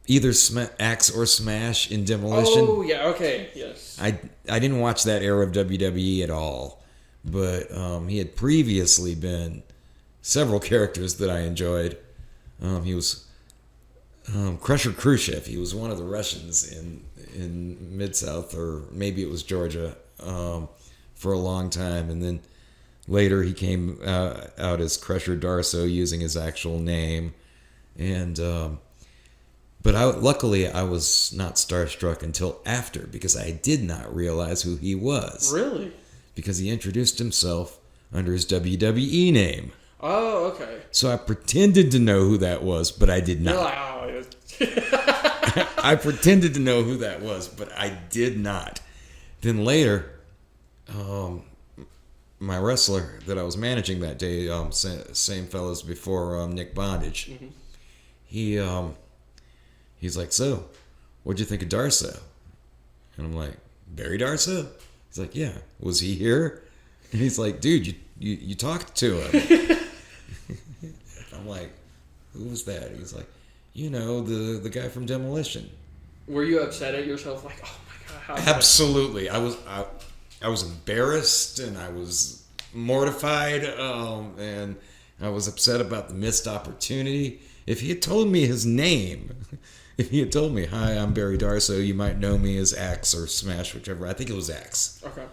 Speaker 2: either Axe or Smash in Demolition.
Speaker 1: Oh yeah, okay, yes.
Speaker 2: I didn't watch that era of WWE at all. But he had previously been several characters that I enjoyed. He was Crusher Khrushchev. He was one of the Russians in Mid-South, or maybe it was Georgia, for a long time. And then later he came out as Crusher Darso using his actual name. And but luckily I was not starstruck until after, because I did not realize who he was.
Speaker 1: Really?
Speaker 2: Because he introduced himself under his WWE name.
Speaker 1: Oh, okay.
Speaker 2: So I pretended to know who that was, but I did not.
Speaker 1: You're like, oh,
Speaker 2: I pretended to know who that was, but I did not. Then later, my wrestler that I was managing that day, same fellow as before, Nick Bondage, he's like, so, what'd you think of Darso? And I'm like, Barry Darso? He's like, yeah. Was he here? And he's like, dude, you talked to him. I'm like, who was that? He's like, the guy from Demolition.
Speaker 1: Were you upset at yourself? Like, oh my God.
Speaker 2: Absolutely. I was embarrassed, and I was mortified, and I was upset about the missed opportunity. If he had told me his name, if he had told me, hi, I'm Barry Darso, you might know me as Axe or Smash, whichever. I think it was Axe.
Speaker 1: Okay.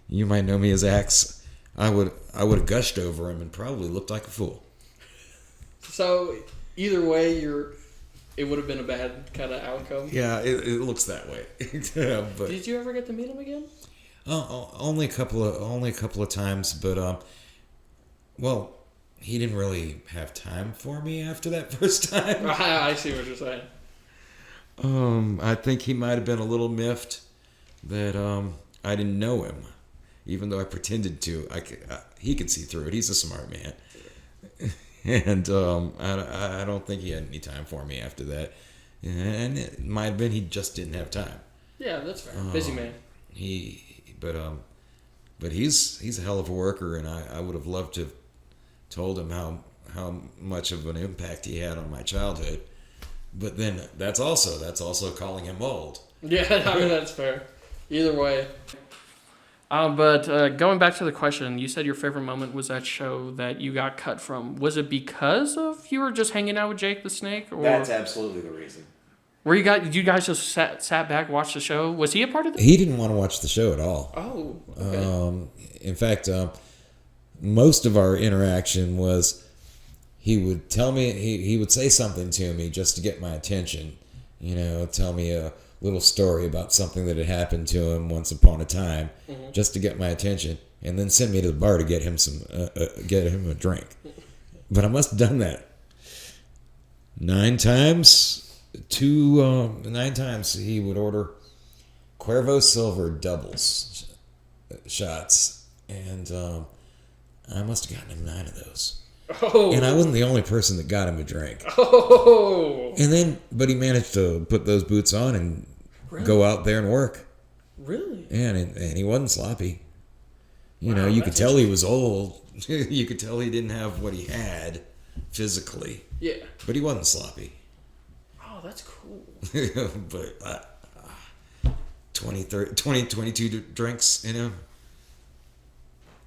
Speaker 2: You might know me as Axe. I would have gushed over him and probably looked like a fool.
Speaker 1: So either way, it would have been a bad kind of outcome.
Speaker 2: Yeah, it looks that way. But
Speaker 1: did you ever get to meet him again?
Speaker 2: Only a couple of times, but well, he didn't really have time for me after that first time.
Speaker 1: I see what you're saying.
Speaker 2: I think he might have been a little miffed that I didn't know him, even though I pretended to. He could see through it. He's a smart man. And I don't think he had any time for me after that. And it might have been he just didn't have time.
Speaker 1: Yeah, that's fair. Busy man.
Speaker 2: But he's a hell of a worker, and I would have loved to have told him how much of an impact he had on my childhood. But then that's also calling him old.
Speaker 1: Yeah, I mean, that's fair. Either way. But going back to the question, you said your favorite moment was that show that you got cut from. Was it because of you were just hanging out with Jake the Snake? Or
Speaker 3: that's absolutely the reason.
Speaker 1: did you guys just sat back, watched the show? Was he a part of it?
Speaker 2: He didn't want to watch the show at all.
Speaker 1: Oh, okay.
Speaker 2: In fact, most of our interaction was he would tell me, he would say something to me just to get my attention. Tell me a little story about something that had happened to him once upon a time, just to get my attention, and then send me to the bar to get him a drink. But I must have done that 9 times. 9 times he would order Cuervo Silver doubles shots, and I must have gotten him 9 of those.
Speaker 1: Oh.
Speaker 2: And I wasn't the only person that got him a drink.
Speaker 1: Oh.
Speaker 2: But he managed to put those boots on and go out there and work.
Speaker 1: Really?
Speaker 2: And he wasn't sloppy.
Speaker 1: Wow,
Speaker 2: you could tell he was old. You could tell he didn't have what he had physically.
Speaker 1: Yeah.
Speaker 2: But he wasn't sloppy.
Speaker 1: Oh, that's cool.
Speaker 2: But 22 drinks in him.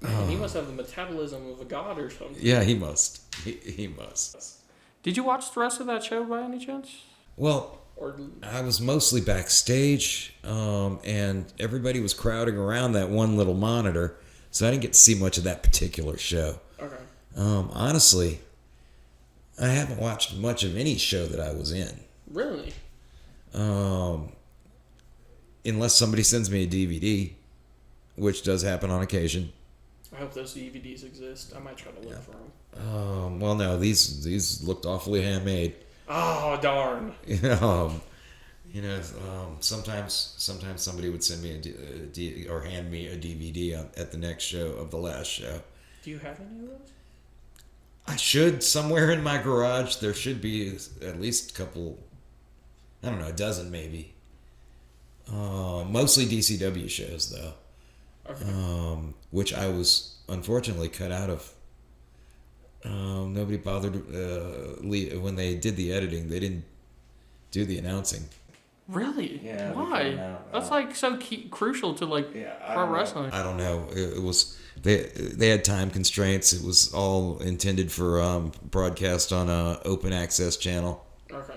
Speaker 1: Man, he must have the metabolism of a god or something.
Speaker 2: Yeah, he must. He must.
Speaker 1: Did you watch the rest of that show by any chance?
Speaker 2: Well, I was mostly backstage, and everybody was crowding around that one little monitor, so I didn't get to see much of that particular show.
Speaker 1: Okay.
Speaker 2: Honestly, I haven't watched much of any show that I was in.
Speaker 1: Really?
Speaker 2: Unless somebody sends me a DVD, which does happen on occasion.
Speaker 1: I hope those DVDs exist. I might try to look for them.
Speaker 2: Well, no, these looked awfully handmade.
Speaker 1: Oh, darn.
Speaker 2: Sometimes somebody would send me or hand me a DVD at the next show of the last show.
Speaker 1: Do you have any of those?
Speaker 2: I should. Somewhere in my garage, there should be at least a couple, I don't know, a dozen maybe. Mostly DCW shows, though. Okay. Which I was unfortunately cut out of. Nobody bothered when they did the editing. They didn't do the announcing.
Speaker 1: Really?
Speaker 2: Yeah, they
Speaker 1: Why?
Speaker 2: came out,
Speaker 1: That's like so crucial to like pro wrestling.
Speaker 2: I don't know. It was they had time constraints. It was all intended for broadcast on a open access channel,
Speaker 1: Okay.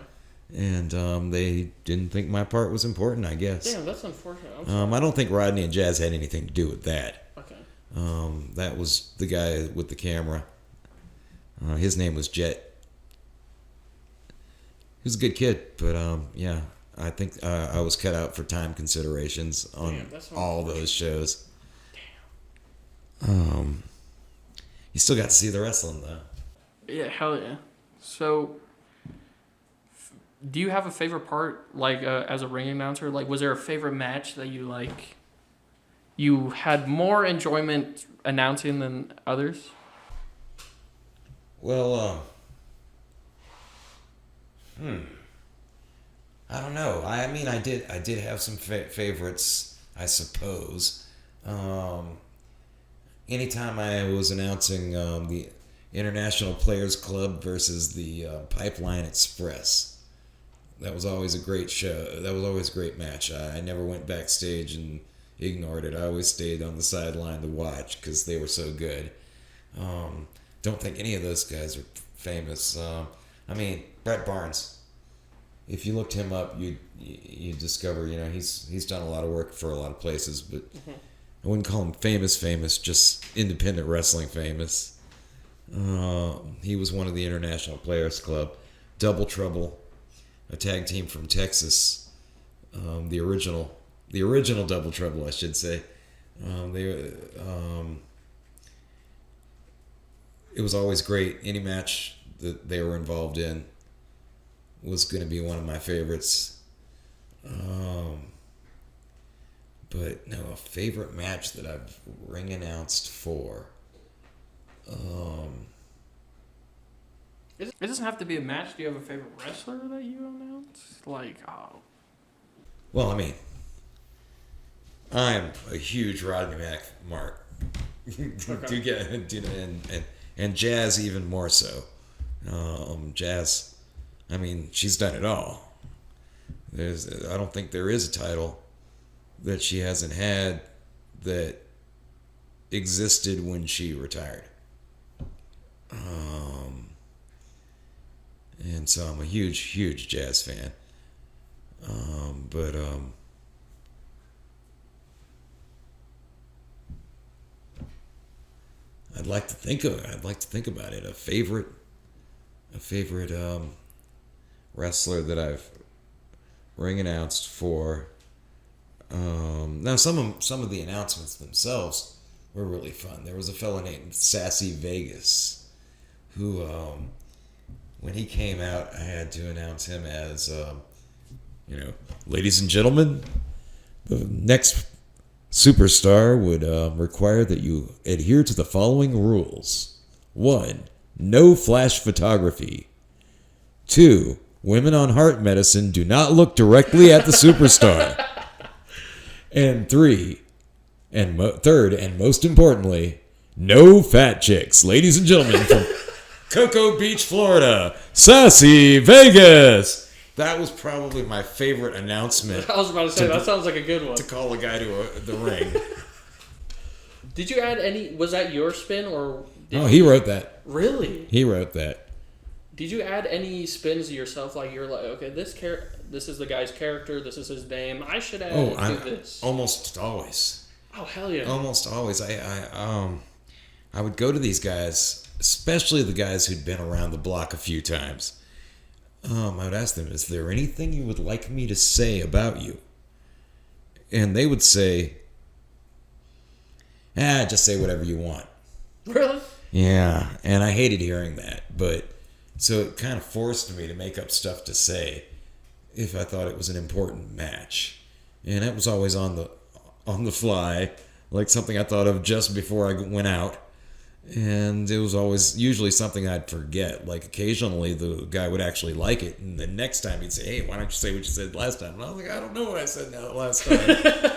Speaker 2: and they didn't think my part was important. I guess.
Speaker 1: Damn, that's unfortunate.
Speaker 2: I don't think Rodney and Jazz had anything to do with that.
Speaker 1: Okay.
Speaker 2: That was the guy with the camera. His name was Jet. He was a good kid, but yeah, I think I was cut out for time considerations on all those shows. Damn. You still got to see the wrestling though.
Speaker 1: Yeah, hell yeah. So, do you have a favorite part, like as a ring announcer? Like, was there a favorite match that you like? You had more enjoyment announcing than others?
Speaker 2: Well, I don't know. I mean, I did have some favorites, I suppose. Anytime I was announcing the International Players Club versus the Pipeline Express, that was always a great show. That was always a great match. I never went backstage and ignored it. I always stayed on the sideline to watch because they were so good. Don't think any of those guys are famous. I mean, Brett Barnes. If you looked him up, you'd discover, he's done a lot of work for a lot of places, but I wouldn't call him famous, just independent wrestling famous. He was one of the International Players Club. Double Trouble, a tag team from Texas. The original Double Trouble, I should say. It was always great. Any match that they were involved in was going to be one of my favorites. But no, a favorite match that I've ring announced for.
Speaker 1: It doesn't have to be a match. Do you have a favorite wrestler that you announce? Like, oh.
Speaker 2: Well, I mean, I'm a huge Rodney Mark. And Jazz even more so. Jazz, I mean, she's done it all. I don't think there is a title that she hasn't had that existed when she retired. And so I'm a huge Jazz fan. But I'd like to think about it. A favorite wrestler that I've ring announced for. Now some of the announcements themselves were really fun. There was a fella named Sassy Vegas who, when he came out, I had to announce him as, ladies and gentlemen, the next superstar would require that you adhere to the following rules. 1. No flash photography. 2. Women on heart medicine do not look directly at the superstar. And 3, and third, and most importantly, no fat chicks. Ladies and gentlemen, from Cocoa Beach, Florida, Sassy Vegas. That was probably my favorite announcement.
Speaker 1: I was about to say, that sounds like a good one.
Speaker 2: To call a guy to the ring.
Speaker 1: Did you add any, was that your spin or?
Speaker 2: Oh, he wrote that.
Speaker 1: Really?
Speaker 2: He wrote that.
Speaker 1: Did you add any spins yourself? Like you're like, okay, this is the guy's character. This is his name. I should add this.
Speaker 2: Almost always.
Speaker 1: Oh hell yeah!
Speaker 2: Almost always. I would go to these guys, especially the guys who'd been around the block a few times. I would ask them, "Is there anything you would like me to say about you?" And they would say, just say whatever you want."
Speaker 1: Really?
Speaker 2: Yeah, and I hated hearing that, but so it kind of forced me to make up stuff to say if I thought it was an important match, and that was always on the fly, like something I thought of just before I went out, and it was always usually something I'd forget. Like occasionally the guy would actually like it, and the next time he'd say, "Hey, why don't you say what you said last time?" And I was like, "I don't know what I said now last time."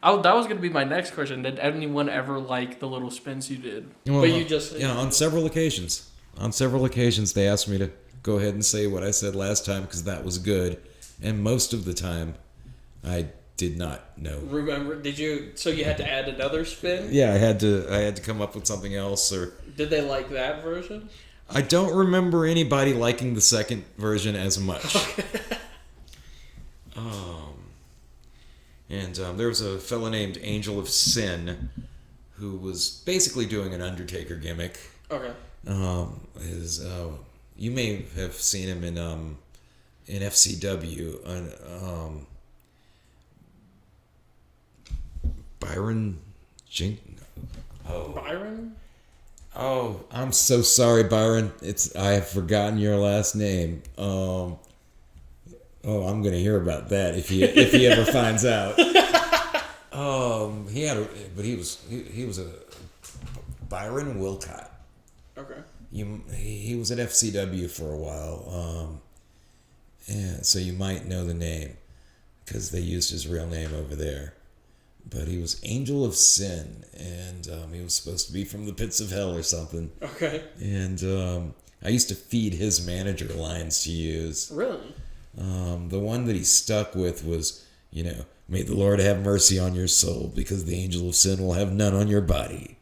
Speaker 1: Oh, that was going to be my next question. Did anyone ever like the little spins you did?
Speaker 2: Well,
Speaker 1: but you just...
Speaker 2: on several occasions. On several occasions, they asked me to go ahead and say what I said last time because that was good. And most of the time, I did not know.
Speaker 1: Remember? Did you? So you had to add another spin?
Speaker 2: Yeah, I had to come up with something else. Or
Speaker 1: Did they like that version?
Speaker 2: I don't remember anybody liking the second version as much. And there was a fella named Angel of Sin who was basically doing an Undertaker gimmick.
Speaker 1: Okay.
Speaker 2: You may have seen him in FCW. Byron
Speaker 1: Byron?
Speaker 2: Oh, I'm so sorry, Byron. I have forgotten your last name. I'm gonna hear about that if he ever finds out. He was a Byron Wilcott.
Speaker 1: Okay.
Speaker 2: He was at FCW for a while. And so you might know the name because they used his real name over there. But he was Angel of Sin, and he was supposed to be from the pits of hell or something.
Speaker 1: Okay.
Speaker 2: And I used to feed his manager lines to use.
Speaker 1: Really?
Speaker 2: The one that he stuck with was, may the Lord have mercy on your soul, because the angel of sin will have none on your body.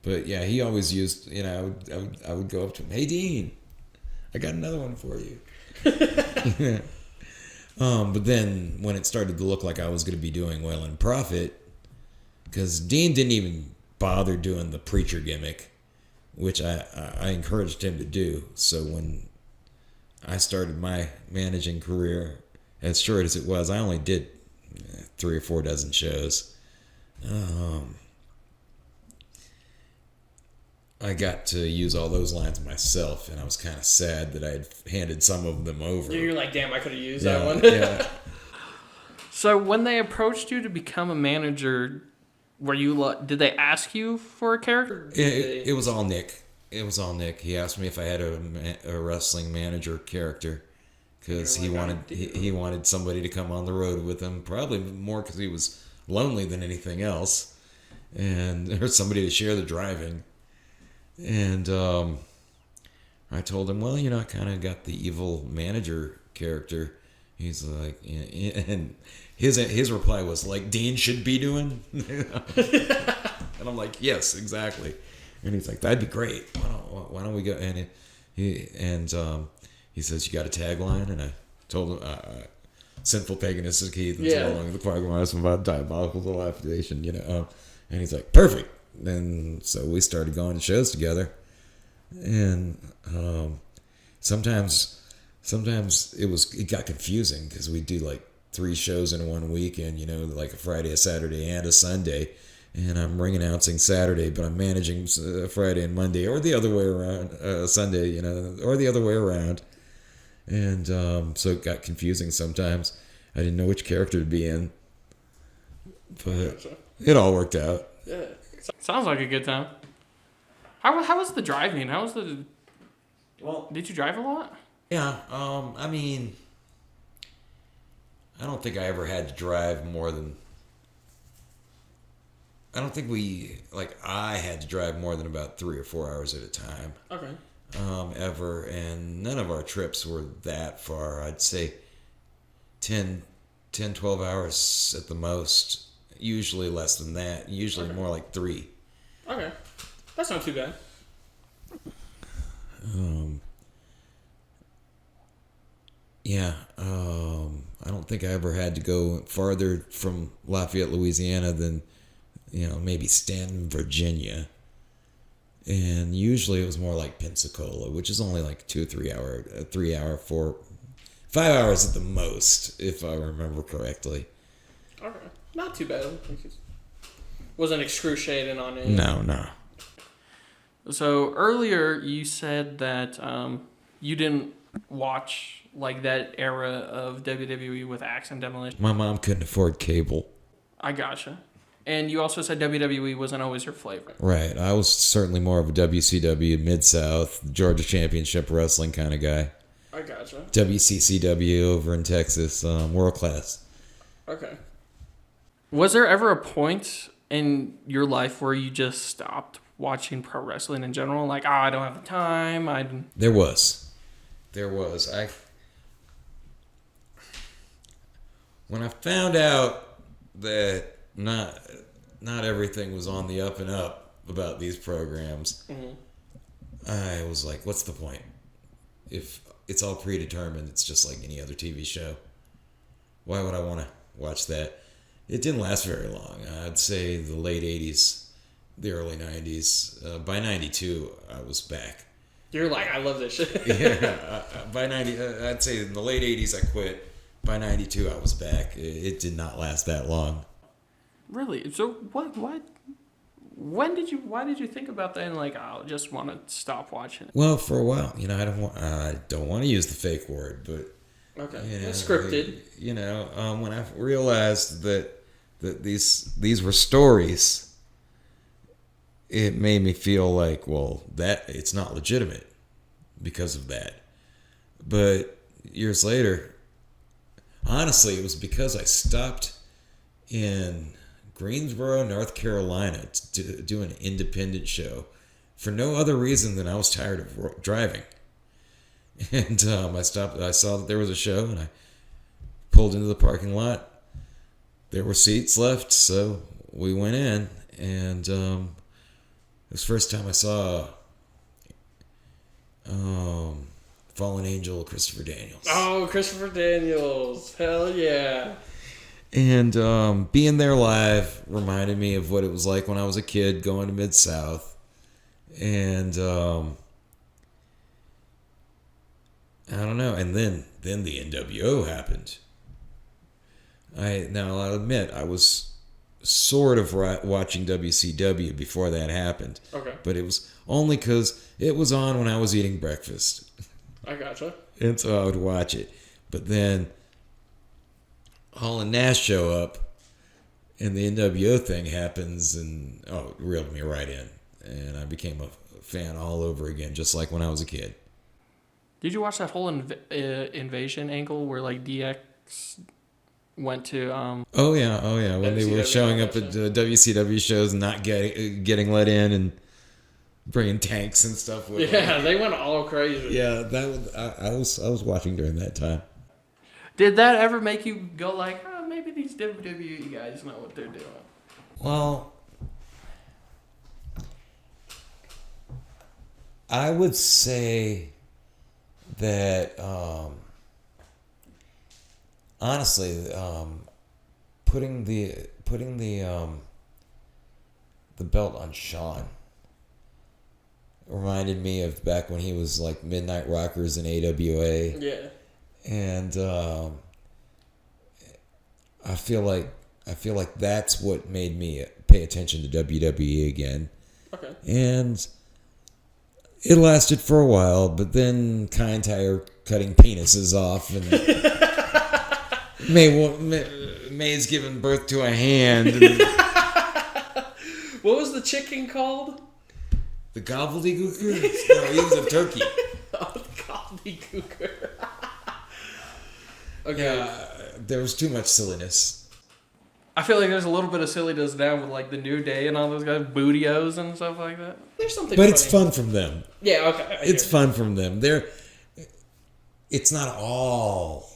Speaker 2: But yeah, he always used, I would go up to him, hey Dean, I got another one for you. But then when it started to look like I was going to be doing well in profit, because Dean didn't even bother doing the preacher gimmick, which I encouraged him to do. So when I started my managing career, as short as it was, I only did 3 or 4 dozen shows. I got to use all those lines myself, and I was kind of sad that I had handed some of them over.
Speaker 1: You're like, damn, I could have used that one.
Speaker 2: Yeah.
Speaker 1: So when they approached you to become a manager, did they ask you for a character?
Speaker 2: It was all Nick. It was all Nick. He asked me if I had a wrestling manager character, because he wanted somebody to come on the road with him, probably more because he was lonely than anything else, or somebody to share the driving. And I told him, well, I kind of got the evil manager character. He's like, and his reply was like, Dean should be doing. And I'm like, yes, exactly. And he's like, that'd be great. Why don't we go? And he says, you got a tagline? And I told him, sinful paganism is key. That's all along the quagmires about diabolical dilapidation. And he's like, perfect. And so we started going to shows together, and sometimes it got confusing because we'd do like 3 shows in one weekend, like a Friday, a Saturday, and a Sunday, and I'm ring announcing Saturday, but I'm managing Friday and Monday, or the other way around, Sunday, or the other way around, and so it got confusing sometimes. I didn't know which character to be in, but it all worked out.
Speaker 1: Yeah. Sounds like a good time. How was the driving? Did you drive a lot?
Speaker 2: Yeah. I mean, I don't think I ever had to drive more than. I don't think I had to drive more than about 3 or 4 hours at a time.
Speaker 1: Okay.
Speaker 2: Ever, and none of our trips were that far. I'd say 10, 12 hours at the most. Usually less than that. Usually more like 3.
Speaker 1: Okay. That's not too bad.
Speaker 2: I don't think I ever had to go farther from Lafayette, Louisiana than, maybe Stanton, Virginia. And usually it was more like Pensacola, which is only like 2 or 3 hour, 3 hour, 5 hours at the most, if I remember correctly.
Speaker 1: Okay. Not too bad. Wasn't excruciating on you.
Speaker 2: No.
Speaker 1: So earlier you said that you didn't watch like that era of WWE with Axe and Demolition.
Speaker 2: My mom couldn't afford cable.
Speaker 1: I gotcha. And you also said WWE wasn't always your flavor.
Speaker 2: Right. I was certainly more of a WCW, Mid-South, Georgia Championship Wrestling kind of guy.
Speaker 1: I gotcha.
Speaker 2: WCCW over in Texas, world class.
Speaker 1: Okay. Was there ever a point in your life where you just stopped watching pro wrestling in general? Like, oh, I don't have the time.
Speaker 2: There was. When I found out that not everything was on the up and up about these programs, I was like, what's the point? If it's all predetermined, it's just like any other TV show. Why would I want to watch that? It didn't last very long. I'd say the late 80s, the early 90s. By 92, I was back.
Speaker 1: You're like, I love this shit.
Speaker 2: Yeah. By 90, I'd say in the late 80s, I quit. By 92, I was back. It did not last that long.
Speaker 1: Really? So what? Why did you think about that and like, I'll just want to stop watching?
Speaker 2: Well, for a while, I don't want to use the fake word, but
Speaker 1: okay, it's scripted.
Speaker 2: When I realized that these were stories, it made me feel like, well, that it's not legitimate because of that. But years later, honestly, it was because I stopped in Greensboro, North Carolina to do an independent show for no other reason than I was tired of driving. And I stopped. I saw that there was a show, and I pulled into the parking lot. There were seats left, so we went in, and it was the first time I saw Fallen Angel Christopher Daniels.
Speaker 1: Oh, Christopher Daniels. Hell yeah.
Speaker 2: And being there live reminded me of what it was like when I was a kid going to Mid-South. And I don't know. And then the NWO happened. I'll admit, I was sort of watching WCW before that happened.
Speaker 1: Okay.
Speaker 2: But it was only because it was on when I was eating breakfast.
Speaker 1: I gotcha.
Speaker 2: And so I would watch it. But then Hall and Nash show up, and the NWO thing happens, and it reeled me right in. And I became a fan all over again, just like when I was a kid.
Speaker 1: Did you watch that whole invasion angle where like DX went to?
Speaker 2: Oh yeah. When they were showing up at WCW shows, and not getting let in, and bringing tanks and stuff with them.
Speaker 1: Yeah, they went all crazy.
Speaker 2: Yeah, I was watching during that time.
Speaker 1: Did that ever make you go like, oh, maybe these WWE guys know what they're doing?
Speaker 2: Well, I would say that honestly, putting the belt on Shawn reminded me of back when he was like Midnight Rockers in AWA.
Speaker 1: Yeah.
Speaker 2: And I feel like that's what made me pay attention to WWE again.
Speaker 1: Okay.
Speaker 2: And it lasted for a while, but then McIntyre cutting penises off, and May's giving birth to a hand. And
Speaker 1: what was the chicken called?
Speaker 2: The gobbledygooker? No, he was a turkey.
Speaker 1: Oh, the gobbledygooker. Okay.
Speaker 2: Yeah, there was too much silliness.
Speaker 1: I feel like there's a little bit of silliness now with like the New Day and all those guys, Bootios and stuff like that. There's something
Speaker 2: But
Speaker 1: funny.
Speaker 2: it's fun from them.
Speaker 1: Yeah, okay.
Speaker 2: It's fun from them. It's not all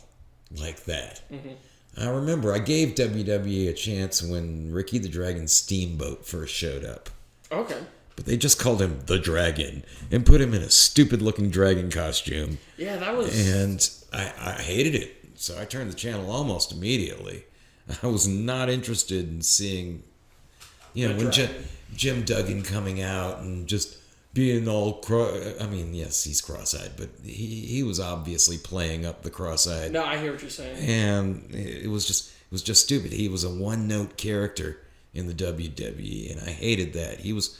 Speaker 2: like that. Mm-hmm. I remember I gave WWE a chance when Ricky the Dragon Steamboat first showed up.
Speaker 1: Okay.
Speaker 2: But they just called him the Dragon and put him in a stupid-looking dragon costume.
Speaker 1: Yeah, that was...
Speaker 2: And I hated it. So I turned the channel almost immediately. I was not interested in seeing, when Jim Duggan coming out and just being all I mean, yes, he's cross-eyed, but he was obviously playing up the cross-eyed.
Speaker 1: No, I hear what you're saying.
Speaker 2: And it was just stupid. He was a one-note character in the WWE, and I hated that. He was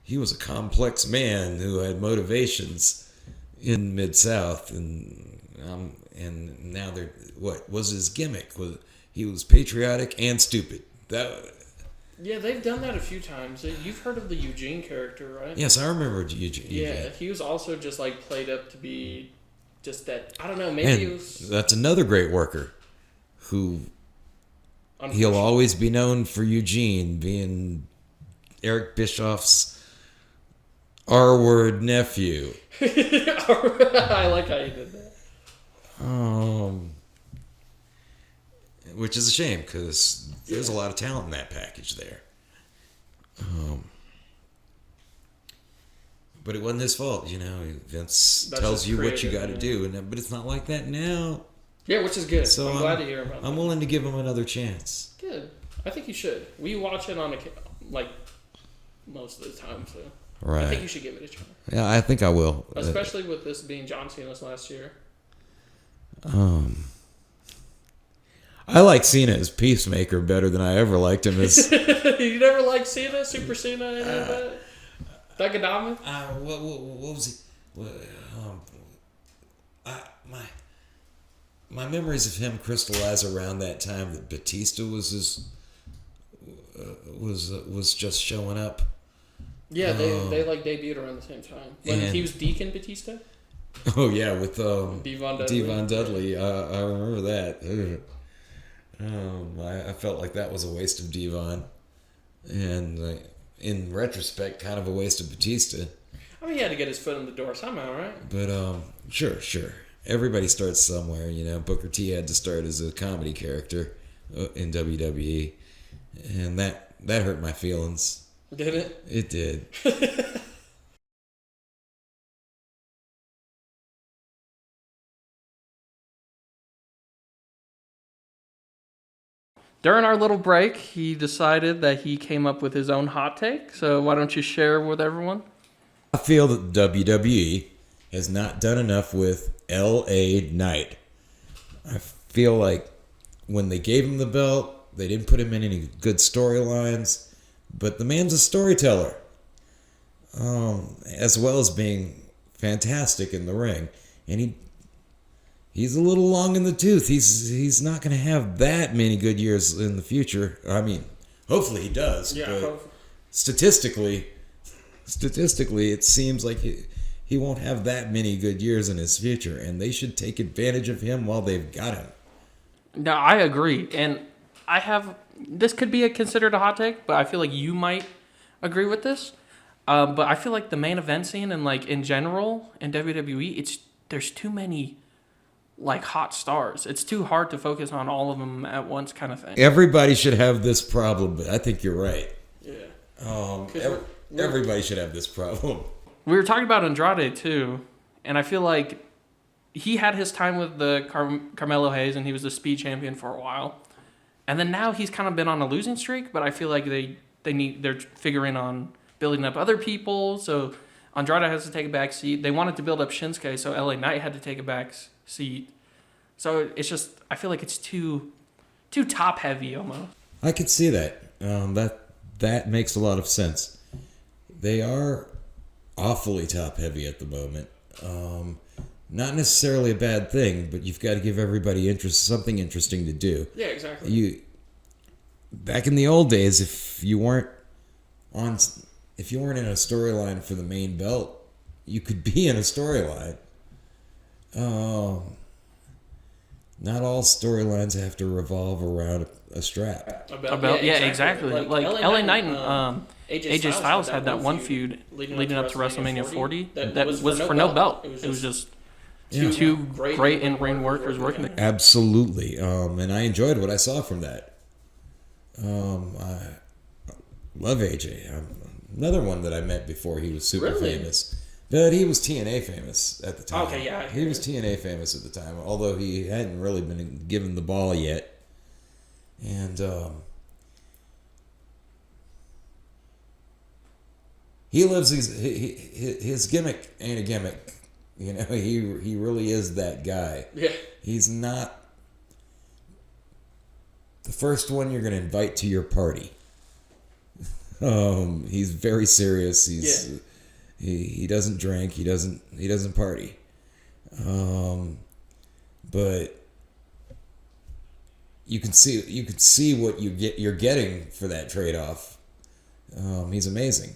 Speaker 2: a complex man who had motivations in Mid-South, and now what was his gimmick? He was patriotic and stupid.
Speaker 1: Yeah, they've done that a few times. You've heard of the Eugene character, right?
Speaker 2: Yes, I remember Eugene.
Speaker 1: Yeah, he was also just like played up to be just that. I don't know. Maybe it was.
Speaker 2: That's another great worker who he'll always be known for Eugene being Eric Bischoff's R-word nephew.
Speaker 1: I like how you did that.
Speaker 2: Which is a shame because there's a lot of talent in that package there. But it wasn't his fault, Vince
Speaker 1: That's
Speaker 2: tells
Speaker 1: just
Speaker 2: you what you
Speaker 1: creative,
Speaker 2: got to do, but it's not like that now.
Speaker 1: Yeah, which is good.
Speaker 2: So
Speaker 1: I'm glad to hear about that.
Speaker 2: I'm willing to give him another chance.
Speaker 1: Good. I think you should. We watch it on most of the time, so
Speaker 2: Right.
Speaker 1: I think you should give it a try.
Speaker 2: Yeah, I think I will.
Speaker 1: Especially with this being John Cena's last year.
Speaker 2: I like Cena as Peacemaker better than I ever liked him as.
Speaker 1: You never liked Cena, Super Cena, any of that? Dagadama?
Speaker 2: What was he? My memories of him crystallize around that time that Batista was just showing up.
Speaker 1: Yeah, they debuted around the same time. When he was Deacon Batista?
Speaker 2: Oh yeah, with
Speaker 1: Devon
Speaker 2: Dudley. I remember that. I felt like that was a waste of Devon, and in retrospect, kind of a waste of Batista.
Speaker 1: I mean, he had to get his foot in the door somehow, right?
Speaker 2: But sure. Everybody starts somewhere, Booker T had to start as a comedy character in WWE, and that hurt my feelings.
Speaker 1: Did it?
Speaker 2: It did.
Speaker 1: During our little break, he decided that he came up with his own hot take. So why don't you share with everyone?
Speaker 2: I feel that WWE has not done enough with L.A. Knight. I feel like when they gave him the belt, they didn't put him in any good storylines, but the man's a storyteller, as well as being fantastic in the ring. And he's a little long in the tooth. He's not going to have that many good years in the future. I mean, hopefully he does.
Speaker 1: Yeah.
Speaker 2: But statistically, it seems like he won't have that many good years in his future, and they should take advantage of him while they've got him.
Speaker 1: No, I agree, and this could be considered a hot take, but I feel like you might agree with this. But I feel like the main event scene and in general in WWE, there's too many hot stars. It's too hard to focus on all of them at once, kind of thing.
Speaker 2: Everybody should have this problem, but I think you're right.
Speaker 1: Yeah.
Speaker 2: Everybody should have this problem.
Speaker 1: We were talking about Andrade too, and I feel like he had his time with the Carmelo Hayes, and he was the speed champion for a while. And then now he's kind of been on a losing streak, but I feel like they're figuring on building up other people. So Andrade has to take a back seat. They wanted to build up Shinsuke, so LA Knight had to take a back seat. So it's just, I feel like it's too top heavy almost.
Speaker 2: I could see that. That makes a lot of sense. They are awfully top heavy at the moment. Not necessarily a bad thing, but you've got to give everybody something interesting to do.
Speaker 1: Yeah, exactly.
Speaker 2: Back in the old days, if you weren't in a storyline for the main belt, you could be in a storyline. Not all storylines have to revolve around a strap.
Speaker 1: Exactly. Like LA Knight and AJ Styles had that one feud leading up to WrestleMania 40 that was for no belt. It was just two great in-ring workers working together.
Speaker 2: Absolutely. And I enjoyed what I saw from that. I love AJ. Another one that I met before he was super famous. But he was TNA famous at the time.
Speaker 1: Okay, yeah.
Speaker 2: He was TNA famous at the time, although he hadn't really been given the ball yet. And he lives his gimmick ain't a gimmick. He really is that guy.
Speaker 1: Yeah.
Speaker 2: He's not the first one you're going to invite to your party. He's very serious. He doesn't drink. He doesn't party. But you can see what you're getting for that trade-off. He's amazing.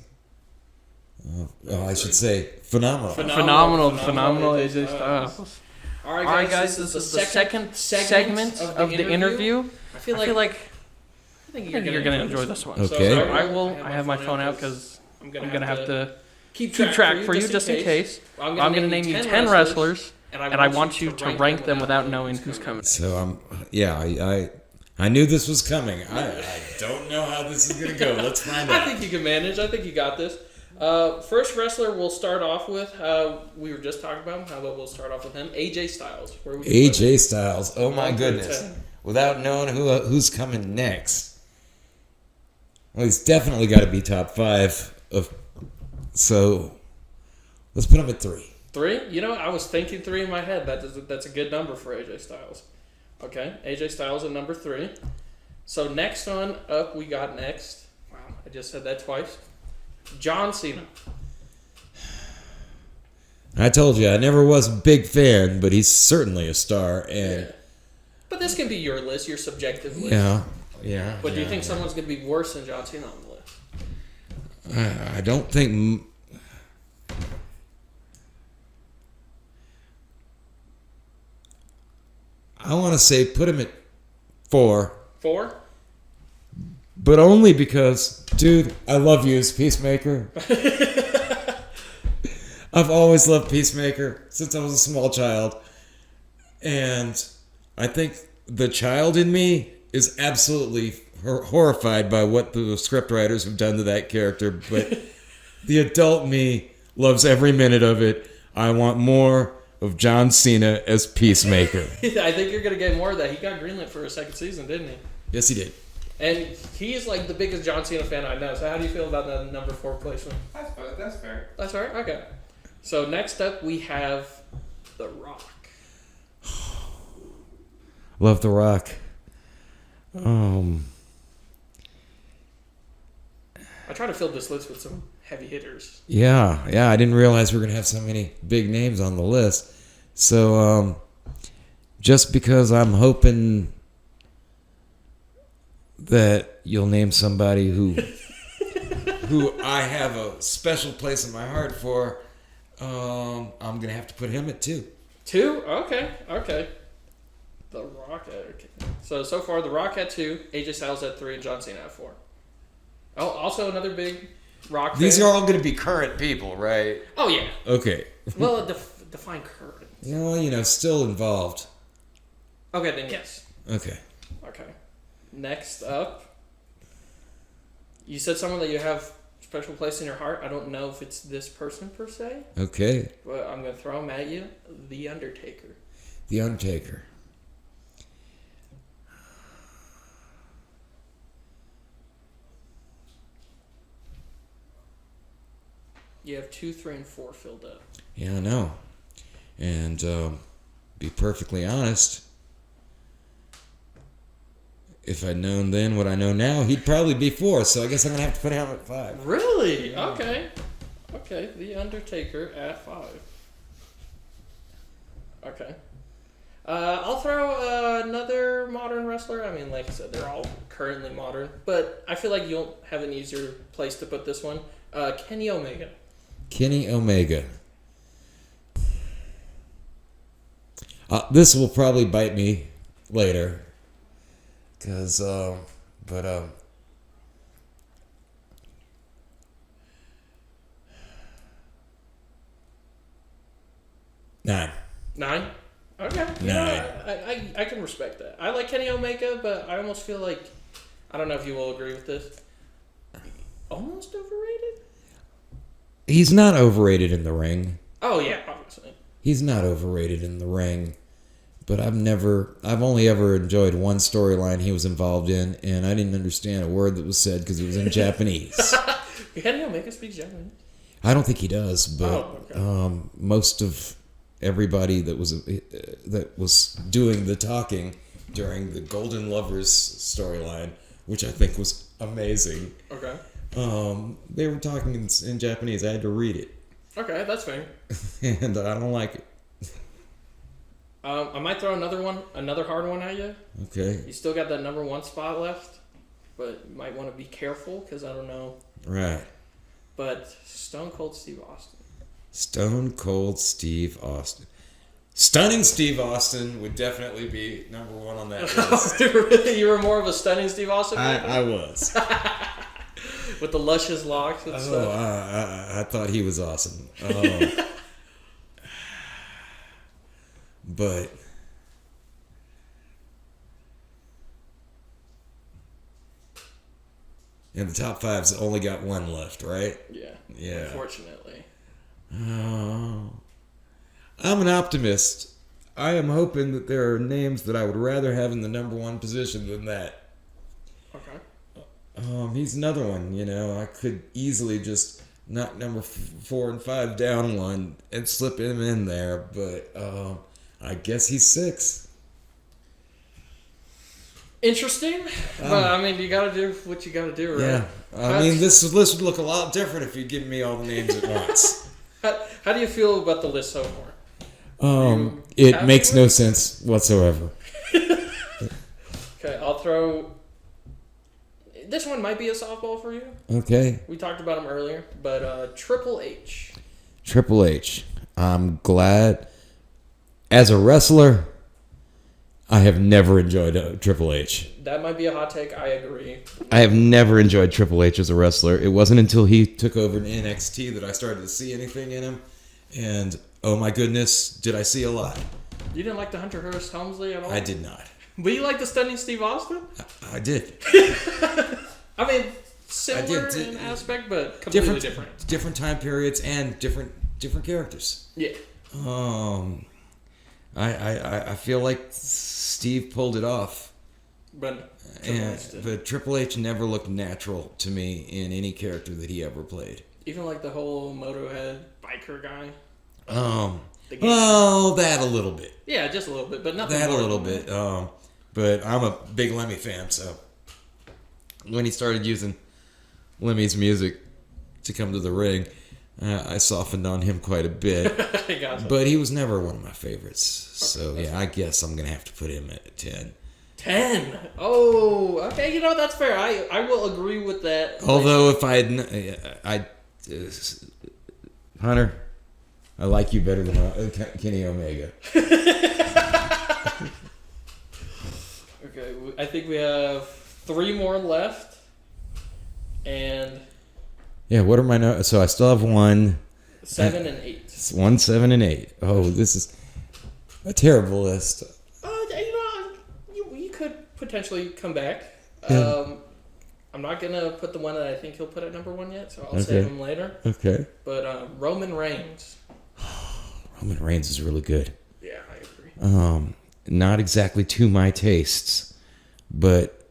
Speaker 2: I should say phenomenal.
Speaker 1: Phenomenal AJ Styles. All right, guys. This is the second segment of the interview. I feel like you're gonna enjoy this one.
Speaker 2: Okay.
Speaker 1: So I have my phone out because I'm gonna have to keep track for you just in case. I'm going to name you 10 wrestlers, and I want you to rank them without knowing who's coming.
Speaker 2: So I knew this was coming. I don't know how this is going to go. Let's find out.
Speaker 1: I think you can manage. I think you got this. First wrestler we'll start off with, we were just talking about him. How about we'll start off with him? AJ Styles. Where would you put him?
Speaker 2: AJ Styles. Oh my goodness. Without knowing who's coming next. Well, he's definitely got to be top 5. So let's put him at 3.
Speaker 1: 3? You know, I was thinking 3 in my head. That's a good number for AJ Styles. Okay, AJ Styles at number 3. So next on up, we got next. Wow, I just said that twice. John Cena.
Speaker 2: I told you I never was a big fan, but he's certainly a star. And
Speaker 1: yeah. But this can be your list, your subjective list.
Speaker 2: Yeah.
Speaker 1: But do you think someone's going to be worse than John Cena on the list?
Speaker 2: I don't think. I want to say put him at 4.
Speaker 1: 4?
Speaker 2: But only because, dude, I love you as Peacemaker. I've always loved Peacemaker since I was a small child. And I think the child in me is absolutely horrified by what the scriptwriters have done to that character. But the adult me loves every minute of it. I want more of John Cena as Peacemaker.
Speaker 1: I think you're going to get more of that. He got greenlit for a second season, didn't he?
Speaker 2: Yes, he did.
Speaker 1: And he's like the biggest John Cena fan I know. So how do you feel about the number 4 placement?
Speaker 3: That's fair.
Speaker 1: That's fair? Okay. So next up we have The Rock.
Speaker 2: Love The Rock.
Speaker 1: I try to fill this list with some heavy hitters.
Speaker 2: Yeah. I didn't realize we were gonna have so many big names on the list. So, just because I'm hoping that you'll name somebody who I have a special place in my heart for, I'm gonna have to put him at 2.
Speaker 1: 2? Okay. The Rock. Okay. So far, The Rock at 2, AJ Styles at 3, and John Cena at 4. Oh, also another big Rock fan.
Speaker 2: These are all going to be current people, right?
Speaker 1: Oh, yeah.
Speaker 2: Okay.
Speaker 1: Well, define current.
Speaker 2: Still involved.
Speaker 1: Okay, then yes.
Speaker 2: Okay.
Speaker 1: Next up, you said someone that you have special place in your heart. I don't know if it's this person per se.
Speaker 2: Okay.
Speaker 1: But I'm going to throw him at you. The Undertaker.
Speaker 2: The Undertaker.
Speaker 1: You have 2, 3, and 4 filled up.
Speaker 2: Yeah, I know. And be perfectly honest, if I'd known then what I know now, he'd probably be 4. So I guess I'm going to have to put him at 5.
Speaker 1: Really? Yeah. Okay. The Undertaker at 5. Okay. I'll throw another modern wrestler. I mean, like I said, they're all currently modern. But I feel like you'll have an easier place to put this one. Kenny Omega.
Speaker 2: Kenny Omega. This will probably bite me later. Because, 9.
Speaker 1: 9? Okay.
Speaker 2: 9.
Speaker 1: I can respect that. I like Kenny Omega, but I almost feel like, I don't know if you will agree with this, almost overrated?
Speaker 2: He's not overrated in the ring.
Speaker 1: Oh, yeah, obviously.
Speaker 2: He's not overrated in the ring. But I've only ever enjoyed one storyline he was involved in, and I didn't understand a word that was said because it was in Japanese.
Speaker 1: Kenny Omega speaks Japanese?
Speaker 2: I don't think he does, but most of everybody that was doing the talking during the Golden Lovers storyline, which I think was amazing.
Speaker 1: Okay.
Speaker 2: They were talking in Japanese. I had to read it.
Speaker 1: Okay, that's fair.
Speaker 2: And I don't like it.
Speaker 1: I might throw another hard one at you.
Speaker 2: Okay.
Speaker 1: You still got that number 1 spot left, but you might want to be careful because I don't know.
Speaker 2: Right.
Speaker 1: But Stone Cold Steve Austin.
Speaker 2: Stone Cold Steve Austin. Stunning Steve Austin would definitely be number 1 on that list.
Speaker 1: Really? You were more of a stunning Steve Austin fan?
Speaker 2: I was.
Speaker 1: With the luscious locks and stuff.
Speaker 2: I thought he was awesome. But and the top five's only got one left, right?
Speaker 1: Yeah.
Speaker 2: Yeah.
Speaker 1: Unfortunately.
Speaker 2: Oh. I'm an optimist. I am hoping that there are names that I would rather have in the number one position than that.
Speaker 1: Okay.
Speaker 2: He's another one, I could easily just knock number 4 and 5 down one and slip him in there, but I guess he's 6.
Speaker 1: Interesting, but I mean, you gotta do what you gotta do, right?
Speaker 2: Yeah. This list would look a lot different if you'd given me all the names at once.
Speaker 1: How do you feel about the list so far?
Speaker 2: It makes no sense whatsoever.
Speaker 1: Okay, I'll throw. This one might be a softball for you.
Speaker 2: Okay.
Speaker 1: We talked about him earlier, but Triple H.
Speaker 2: Triple H. I'm glad. As a wrestler, I have never enjoyed Triple H.
Speaker 1: That might be a hot take. I agree.
Speaker 2: I have never enjoyed Triple H as a wrestler. It wasn't until he took over in NXT that I started to see anything in him. And, oh my goodness, did I see a lot.
Speaker 1: You didn't like the Hunter Hearst Helmsley at all?
Speaker 2: I did not.
Speaker 1: But you like the Stunning Steve Austin?
Speaker 2: I did.
Speaker 1: I mean, similar in aspect, but completely different.
Speaker 2: Different time periods and different characters.
Speaker 1: Yeah.
Speaker 2: I feel like Steve pulled it off.
Speaker 1: But
Speaker 2: Triple H never looked natural to me in any character that he ever played.
Speaker 1: Even like the whole Motorhead biker guy.
Speaker 2: Well, that a little bit.
Speaker 1: Yeah, just a little bit, but nothing.
Speaker 2: That
Speaker 1: more
Speaker 2: a little bit. But I'm a big Lemmy fan, so when he started using Lemmy's music to come to the ring, I softened on him quite a bit.
Speaker 1: Gotcha.
Speaker 2: But he was never one of my favorites. So yeah, I guess I'm gonna have to put him at 10.
Speaker 1: 10. Oh, okay. That's fair. I will agree with that.
Speaker 2: Although if Hunter, I like you better than Kenny Omega.
Speaker 1: Okay, I think we have 3 more left, and
Speaker 2: yeah. What are my notes? So I still have 1,
Speaker 1: 7, and 8.
Speaker 2: 1, 7, and 8. Oh, this is a terrible list.
Speaker 1: You could potentially come back.
Speaker 2: Yeah.
Speaker 1: I'm not gonna put the one that I think he'll put at number 1 yet, so I'll save him later.
Speaker 2: Okay.
Speaker 1: But Roman Reigns.
Speaker 2: Roman Reigns is really good.
Speaker 1: Yeah, I agree.
Speaker 2: Not exactly to my tastes, but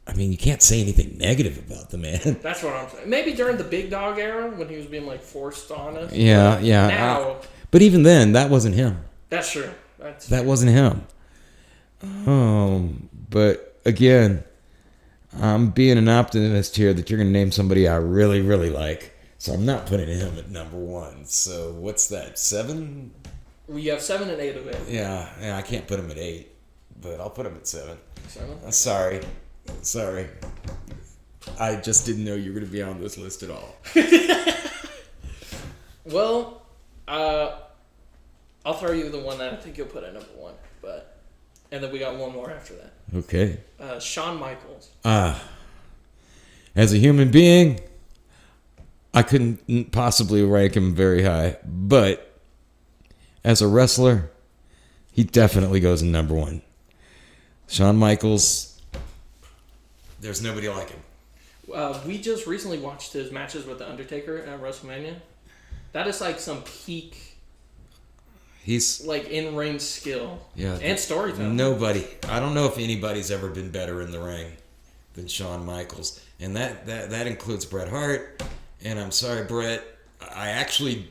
Speaker 2: I mean, you can't say anything negative about the man.
Speaker 1: That's what I'm saying. Maybe during the Big Dog era when he was being like forced on us.
Speaker 2: Yeah.
Speaker 1: Now,
Speaker 2: but even then, that wasn't him.
Speaker 1: that's true.
Speaker 2: That wasn't him. But again, I'm being an optimist here that you're going to name somebody I really, really like. So I'm not putting him at number 1. So what's that? 7?
Speaker 1: We have 7 and 8 available.
Speaker 2: Yeah, I can't put him at 8, but I'll put him at 7.
Speaker 1: 7?
Speaker 2: Sorry. I just didn't know you were going to be on this list at all.
Speaker 1: Well, I'll throw you the one that I think you'll put at number 1, and then we got one more after that.
Speaker 2: Okay.
Speaker 1: Shawn Michaels.
Speaker 2: As a human being, I couldn't possibly rank him very high, but as a wrestler, he definitely goes in number 1. Shawn Michaels, there's nobody like him.
Speaker 1: We just recently watched his matches with The Undertaker at WrestleMania. That is like some peak...
Speaker 2: He's
Speaker 1: like in-ring skill,
Speaker 2: yeah,
Speaker 1: and storytelling.
Speaker 2: Nobody. I don't know if anybody's ever been better in the ring than Shawn Michaels, and that includes Bret Hart. And I'm sorry, Bret, I actually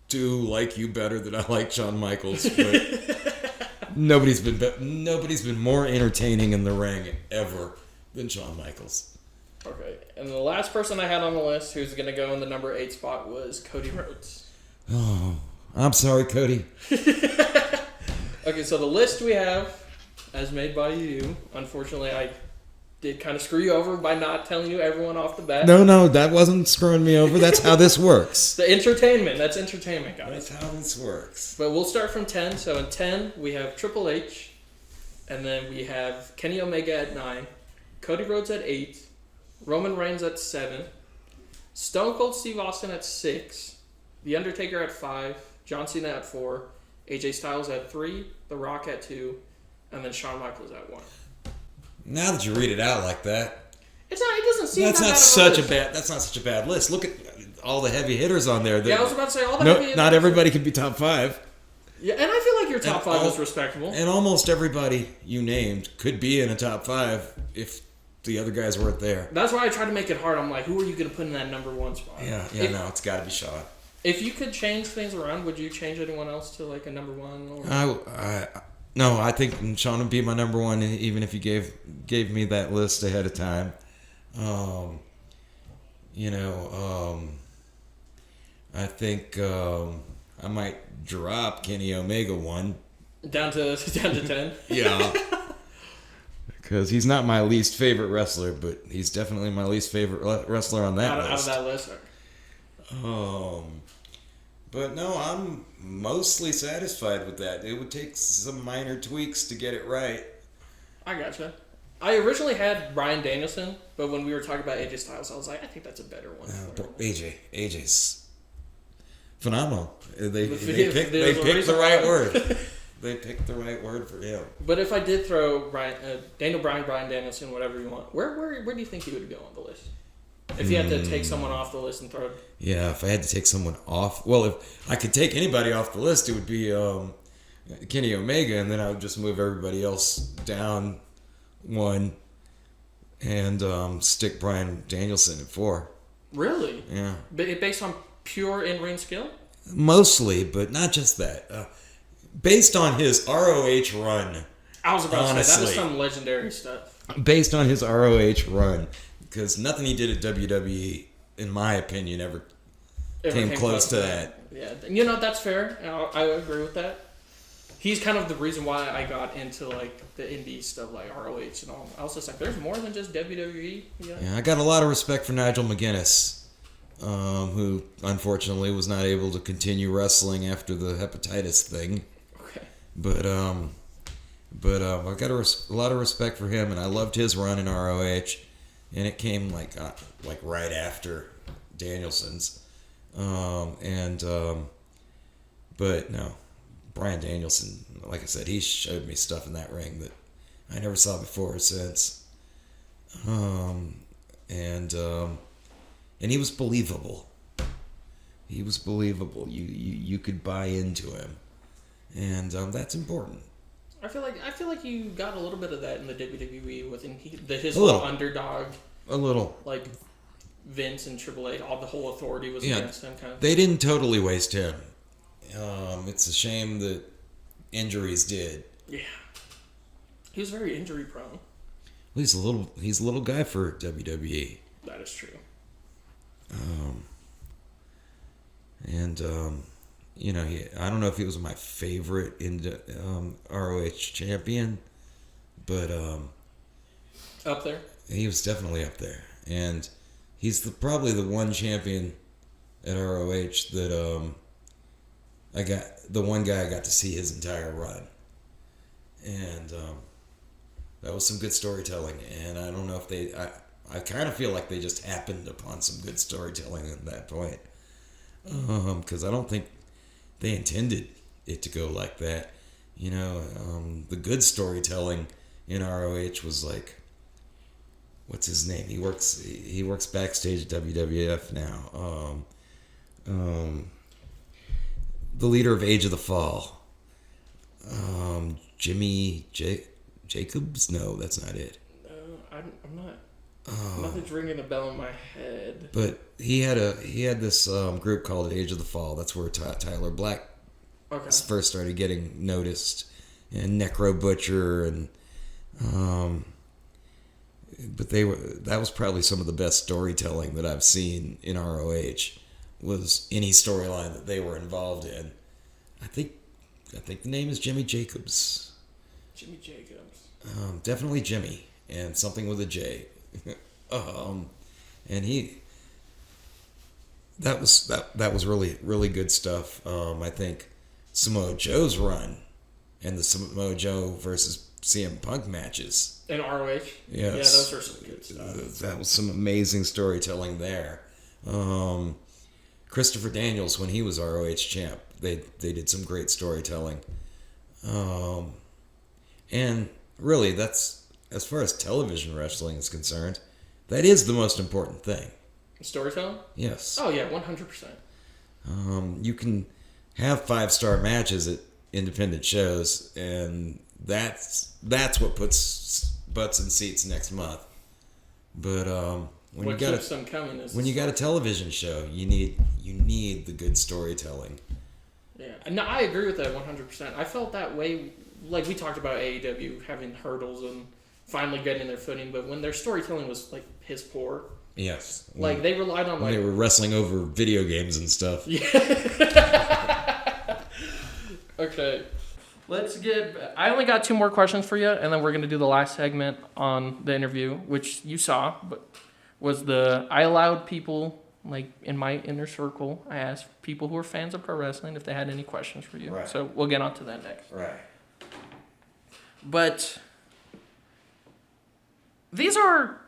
Speaker 2: do like you better than I like Shawn Michaels, but nobody's been more entertaining in the ring ever than Shawn Michaels.
Speaker 1: Okay, and the last person I had on the list who's going to go in the number 8 spot was Cody Rhodes.
Speaker 2: Oh. I'm sorry, Cody.
Speaker 1: Okay, so the list we have, as made by you, unfortunately, I did kind of screw you over by not telling you everyone off the bat.
Speaker 2: No, that wasn't screwing me over. That's how this works.
Speaker 1: That's entertainment, guys.
Speaker 2: That's how this works.
Speaker 1: But we'll start from 10. So in 10, we have Triple H, and then we have Kenny Omega at 9, Cody Rhodes at 8, Roman Reigns at 7. Stone Cold Steve Austin at 6. The Undertaker at 5. John Cena at 4. AJ Styles at 3. The Rock at 2. And then Shawn Michaels at 1.
Speaker 2: Now that you read it out like that,
Speaker 1: It's not. It doesn't seem
Speaker 2: that's
Speaker 1: that
Speaker 2: not
Speaker 1: bad of
Speaker 2: such a
Speaker 1: list.
Speaker 2: bad. That's not such a bad list. Look at all the heavy hitters on there.
Speaker 1: Yeah, I was about to say all the
Speaker 2: No,
Speaker 1: heavy
Speaker 2: not
Speaker 1: hitters.
Speaker 2: everybody can be top 5.
Speaker 1: Yeah, and I feel like your top
Speaker 2: And
Speaker 1: 5
Speaker 2: all-
Speaker 1: is respectable.
Speaker 2: And almost everybody you named could be in a top 5 if the other guys weren't there.
Speaker 1: That's why I tried to make it hard. I'm like, who are you going to put in that number 1 spot?
Speaker 2: No, it's got to be Shawn.
Speaker 1: If you could change things around, would you change anyone else to like a number 1? Or?
Speaker 2: No, I think Shawn would be my number 1, even if you gave me that list ahead of time. I think I might drop Kenny Omega 1.
Speaker 1: Down to 10?
Speaker 2: Yeah. Because he's not my least favorite wrestler, but he's definitely my least favorite wrestler on that
Speaker 1: Out of
Speaker 2: list.
Speaker 1: that list?
Speaker 2: But no, I'm mostly satisfied with that. It would take some minor tweaks to get it right.
Speaker 1: I gotcha. I originally had Bryan Danielson, but when we were talking about AJ Styles, I was like, I think that's a better one.
Speaker 2: AJ's phenomenal. They
Speaker 1: There's
Speaker 2: picked
Speaker 1: a
Speaker 2: the
Speaker 1: reason
Speaker 2: right
Speaker 1: why.
Speaker 2: word. They picked the right word for him.
Speaker 1: But if I did throw Daniel Bryan, Bryan Danielson, whatever you want, where do you think he would go on the list? If you had to take someone off the list and throw...
Speaker 2: Yeah, if I had to take someone off... Well, if I could take anybody off the list, it would be Kenny Omega, and then I would just move everybody else down 1 and stick Bryan Danielson at 4.
Speaker 1: Really?
Speaker 2: Yeah.
Speaker 1: Based on pure in-ring skill?
Speaker 2: Mostly, but not just that. Based on his ROH run...
Speaker 1: I was about to say, that was
Speaker 2: Honestly.
Speaker 1: some legendary stuff.
Speaker 2: Based on his ROH run, because nothing he did at WWE, in my opinion, ever came close to that.
Speaker 1: Yeah, that's fair. I agree with that. He's kind of the reason why I got into like the indie stuff, like ROH and all. I was just like, there's more than just WWE. Yeah.
Speaker 2: Yeah, I got a lot of respect for Nigel McGuinness, who unfortunately was not able to continue wrestling after the hepatitis thing.
Speaker 1: Okay.
Speaker 2: But I got a lot of respect for him, and I loved his run in ROH, and it came like right after Danielson's, but no, Bryan Danielson, like I said, he showed me stuff in that ring that I never saw before or since, and he was believable. He was believable. You could buy into him, and that's important.
Speaker 1: I feel like you got a little bit of that in the WWE with his
Speaker 2: A
Speaker 1: whole
Speaker 2: little.
Speaker 1: underdog,
Speaker 2: A little.
Speaker 1: like Vince and Triple H, all the whole authority was
Speaker 2: Yeah,
Speaker 1: against him. Kind of.
Speaker 2: they didn't totally waste him. It's a shame that injuries did.
Speaker 1: Yeah. He was very injury prone.
Speaker 2: He's a little guy for WWE.
Speaker 1: That is true.
Speaker 2: I don't know if he was my favorite ROH champion, but
Speaker 1: Up there.
Speaker 2: he was definitely up there. And he's probably the one champion at ROH that the one guy I got to see his entire run. And that was some good storytelling. And I don't know if I kind of feel like they just happened upon some good storytelling at that point. Because I don't think they intended it to go like that. The good storytelling in ROH was like, what's his name? He works backstage at WWF now. The leader of Age of the Fall. Jimmy Jacobs? No, that's not it.
Speaker 1: I'm not. Nothing's ringing a bell in my head.
Speaker 2: But he had this group called Age of the Fall. That's where Tyler Black first started getting noticed, and Necro Butcher, and but that was probably some of the best storytelling that I've seen in ROH. Was any storyline that they were involved in. I think the name is Jimmy Jacobs.
Speaker 1: Jimmy Jacobs.
Speaker 2: Definitely Jimmy, and something with a J. And that was really, really good stuff. I think Samoa Joe's run and the Samoa Joe versus CM Punk matches.
Speaker 1: In ROH?
Speaker 2: Yes.
Speaker 1: Yeah, those are some good stuff.
Speaker 2: That was some amazing storytelling there. Christopher Daniels, when he was ROH champ, they did some great storytelling. And really, that's, as far as television wrestling is concerned, that is the most important thing.
Speaker 1: Storytelling?
Speaker 2: Yes.
Speaker 1: Oh, yeah, 100%.
Speaker 2: You can have 5-star matches at independent shows, and that's what puts butts in seats next month. But when
Speaker 1: what keeps them coming is
Speaker 2: when you got a television show, you need the good storytelling.
Speaker 1: Yeah, no, I agree with that 100%. I felt that way, like we talked about AEW having hurdles and finally getting their footing, but when their storytelling was like piss poor.
Speaker 2: Yes.
Speaker 1: Like they relied on
Speaker 2: when they were wrestling over video games and stuff.
Speaker 1: Yeah. Okay. I only got 2 more questions for you, and then we're going to do the last segment on the interview, which you saw, but I allowed people, like in my inner circle, I asked people who are fans of pro wrestling if they had any questions for you.
Speaker 2: Right.
Speaker 1: So we'll get on to that next.
Speaker 2: Right.
Speaker 1: But these are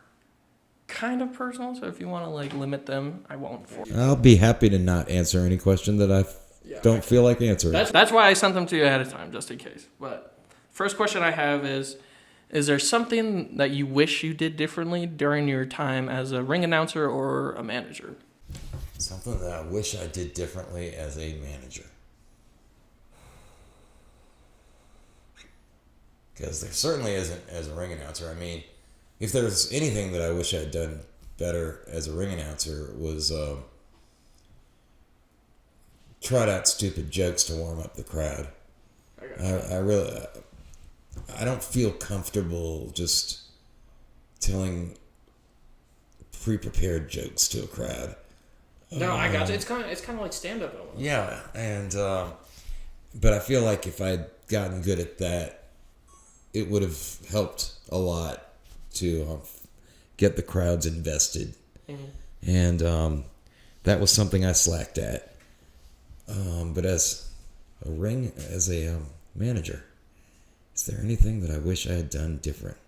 Speaker 1: kind of personal, so if you want to like limit them, I won't for you.
Speaker 2: I'll be happy to not answer any question that I don't feel like answering.
Speaker 1: That's why I sent them to you ahead of time, just in case. But first question I have is there something that you wish you did differently during your time as a ring announcer or a manager?
Speaker 2: Something that I wish I did differently as a manager. Because there certainly isn't as a ring announcer. I mean, if there's anything that I wish I'd done better as a ring announcer was trot out stupid jokes to warm up the crowd. I don't feel comfortable just telling pre-prepared jokes to a crowd.
Speaker 1: No, I got you. It's kind of like stand-up almost.
Speaker 2: Yeah, and but I feel like if I'd gotten good at that, it would have helped a lot to get the crowds invested. Mm-hmm. And that was something I slacked at. But as a manager, is there anything that I wish I had done different?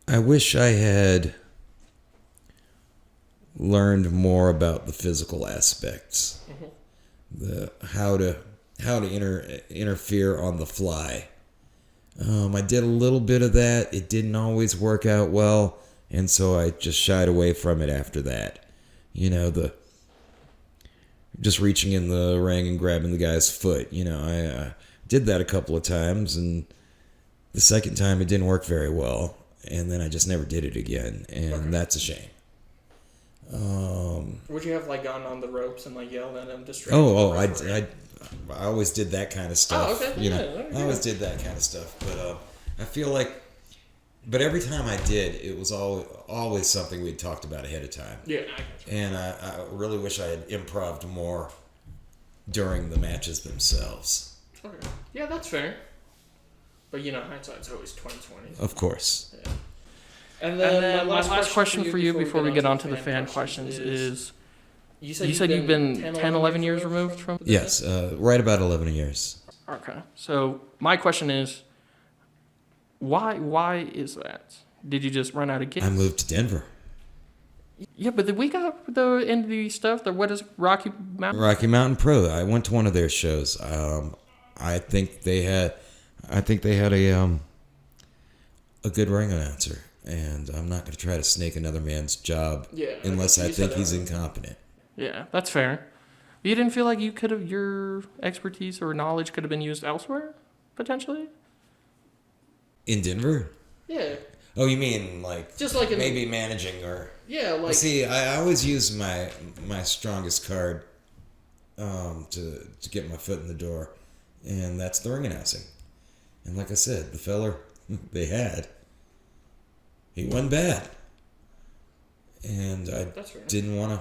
Speaker 2: I wish I had learned more about the physical aspects, how to interfere on the fly. I did a little bit of that. It didn't always work out well, and so I just shied away from it after that. Just reaching in the ring and grabbing the guy's foot. I did that a couple of times, and the second time it didn't work very well, and then I just never did it again, and that's a shame.
Speaker 1: Would you have like gone on the ropes and like yelled at him?
Speaker 2: I always did that kind of stuff.
Speaker 1: Oh, okay.
Speaker 2: I always did that kind of stuff, but I feel like, but every time I did, it was always something we'd talked about ahead of time.
Speaker 1: Yeah, I got you.
Speaker 2: And I really wish I had improv'd more during the matches themselves.
Speaker 1: Okay. Yeah, that's fair. But hindsight's always 20/20.
Speaker 2: Of course.
Speaker 1: Yeah. And then my last question for you before we get on to the fan questions is you said you've been 10, 11 years removed from?
Speaker 2: Yes, right about 11 years.
Speaker 1: Okay. So my question is, why is that? Did you just run out of gigs?
Speaker 2: I moved to Denver.
Speaker 1: Yeah, but we got the indie stuff. What is Rocky Mountain?
Speaker 2: Rocky Mountain Pro. I went to one of their shows. I think they had a good ring announcer, and I'm not going to try to snake another man's job unless I think he's incompetent.
Speaker 1: Yeah, that's fair. You didn't feel like your expertise or knowledge could have been used elsewhere, potentially?
Speaker 2: In Denver?
Speaker 1: Yeah.
Speaker 2: Oh, you mean like
Speaker 1: just like
Speaker 2: maybe managing or?
Speaker 1: Yeah, like.
Speaker 2: See, I always use my strongest card to get my foot in the door, and that's the ring announcing. And like I said, the feller they had, he wasn't bad, and I didn't want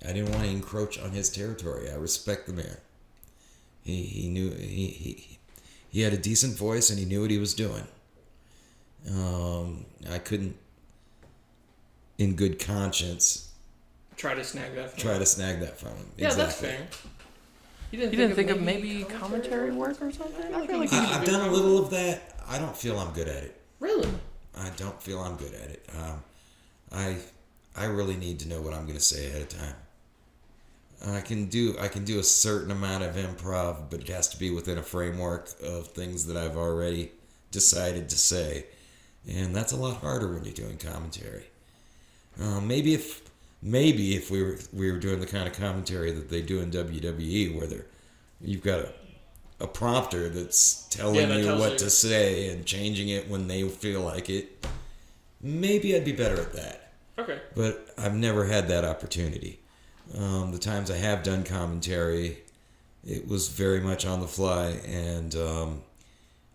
Speaker 2: to encroach on his territory. I respect the man. He knew he had a decent voice and he knew what he was doing. I couldn't, in good conscience,
Speaker 1: Try to snag that from
Speaker 2: Try
Speaker 1: him.
Speaker 2: to snag that from him.
Speaker 1: Yeah, that's
Speaker 2: Exactly.
Speaker 1: fair. You didn't think of maybe commentary work or something? I feel like you
Speaker 2: I've
Speaker 1: could
Speaker 2: done
Speaker 1: do
Speaker 2: a little of that. I don't feel I'm good at it.
Speaker 1: Really?
Speaker 2: I don't feel I'm good at it. I really need to know what I'm going to say ahead of time. I can do a certain amount of improv, but it has to be within a framework of things that I've already decided to say, and that's a lot harder when you're doing commentary. Maybe if we were doing the kind of commentary that they do in WWE, where you've got a prompter that's telling
Speaker 1: that
Speaker 2: you
Speaker 1: tells
Speaker 2: what
Speaker 1: you.
Speaker 2: to say and changing it when they feel like it. Maybe I'd be better at that.
Speaker 1: Okay.
Speaker 2: But I've never had that opportunity. The times I have done commentary, it was very much on the fly, and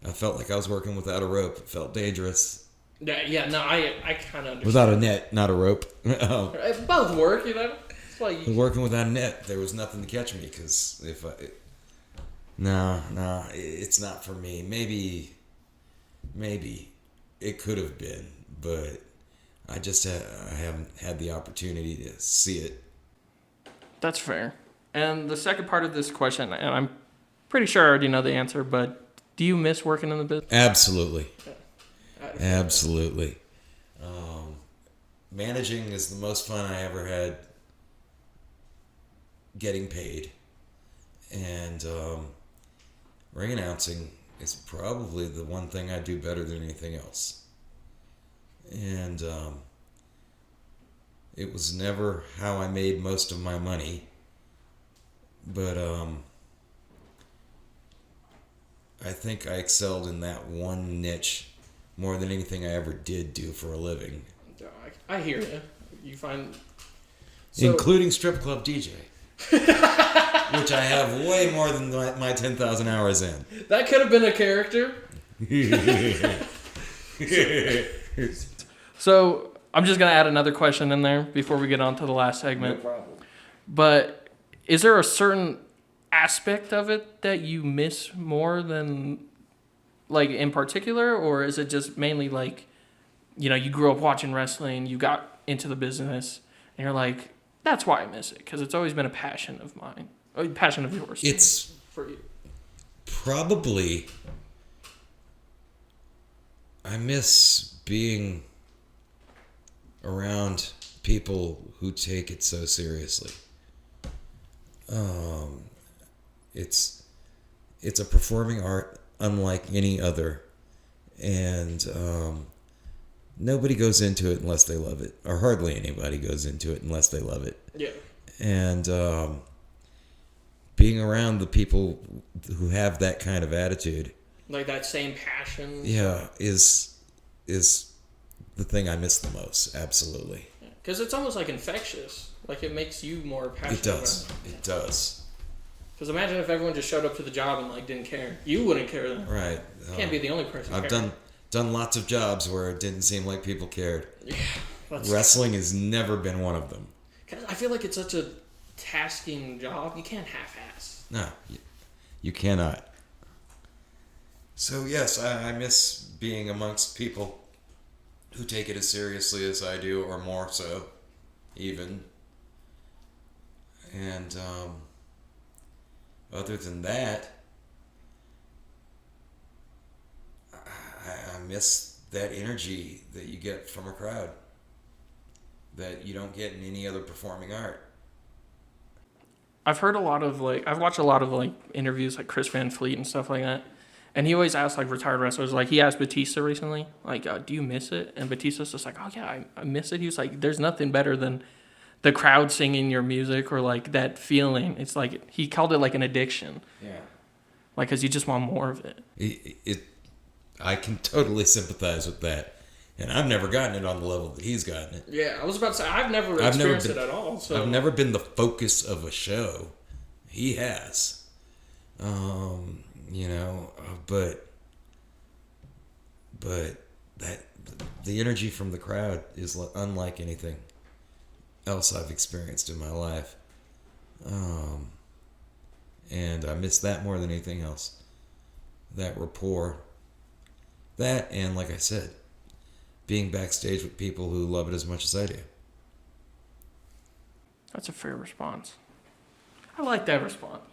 Speaker 2: I felt like I was working without a rope. It felt dangerous.
Speaker 1: Yeah, no, I kind of understand.
Speaker 2: Without a net, not a rope.
Speaker 1: Both work, you know? It's like
Speaker 2: Working without a net, there was nothing to catch me, because if I... No, it's not for me. Maybe it could have been, but I haven't had the opportunity to see it.
Speaker 1: That's fair. And the second part of this question, and I'm pretty sure I already know the answer, but do you miss working in the business?
Speaker 2: Absolutely. Absolutely. Managing is the most fun I ever had getting paid. And ring announcing is probably the one thing I do better than anything else. And it was never how I made most of my money, but I think I excelled in that one niche more than anything I ever did do for a living.
Speaker 1: I hear you. You find...
Speaker 2: Including strip club DJ. Which I have way more than my 10,000 hours in.
Speaker 1: That could have been a character. So I'm just going to add another question in there before we get on to the last segment.
Speaker 2: No problem.
Speaker 1: But is there a certain aspect of it that you miss more than, like, in particular? Or is it just mainly like, you know, you grew up watching wrestling, you got into the business, and you're like, that's why I miss it, because it's always been a passion of mine. A passion of yours.
Speaker 2: It's
Speaker 1: for you.
Speaker 2: probably... I miss being around people who take it so seriously. It's a performing art unlike any other, and nobody goes into it unless they love it, or hardly anybody goes into it unless they love it.
Speaker 1: Yeah.
Speaker 2: And being around the people who have that kind of attitude,
Speaker 1: Like that same passion.
Speaker 2: yeah, is the thing I miss the most. Absolutely.
Speaker 1: Because it's almost like infectious. Like it makes you more passionate.
Speaker 2: It does.
Speaker 1: about
Speaker 2: It does.
Speaker 1: Because imagine if everyone just showed up to the job and like didn't care. You wouldn't care then.
Speaker 2: Right.
Speaker 1: Can't be the only person.
Speaker 2: I've
Speaker 1: caring.
Speaker 2: done lots of jobs where it didn't seem like people cared.
Speaker 1: Yeah.
Speaker 2: Wrestling has never been one of them.
Speaker 1: 'Cause I feel like it's such a tasking job. You can't half-ass.
Speaker 2: No, you cannot. So yes, I miss being amongst people who take it as seriously as I do, or more so, even. And other than that, I miss that energy that you get from a crowd that you don't get in any other performing art.
Speaker 1: I've heard a lot of I've watched a lot of interviews like Chris Van Fleet and stuff like that. And he always asks retired wrestlers, he asked Batista recently, do you miss it? And Batista's just like, oh yeah, I miss it. He was like, there's nothing better than the crowd singing your music or that feeling. It's like, he called it an addiction.
Speaker 2: Yeah.
Speaker 1: Because you just want more of it.
Speaker 2: I can totally sympathize with that. And I've never gotten it on the level that he's gotten it.
Speaker 1: Yeah, I was about to say, I've never experienced it at all. So.
Speaker 2: I've never been the focus of a show. He has. But that the energy from the crowd is unlike anything else I've experienced in my life. And I miss that more than anything else. That rapport. That, and like I said, being backstage with people who love it as much as I do.
Speaker 1: That's a fair response. I like that response.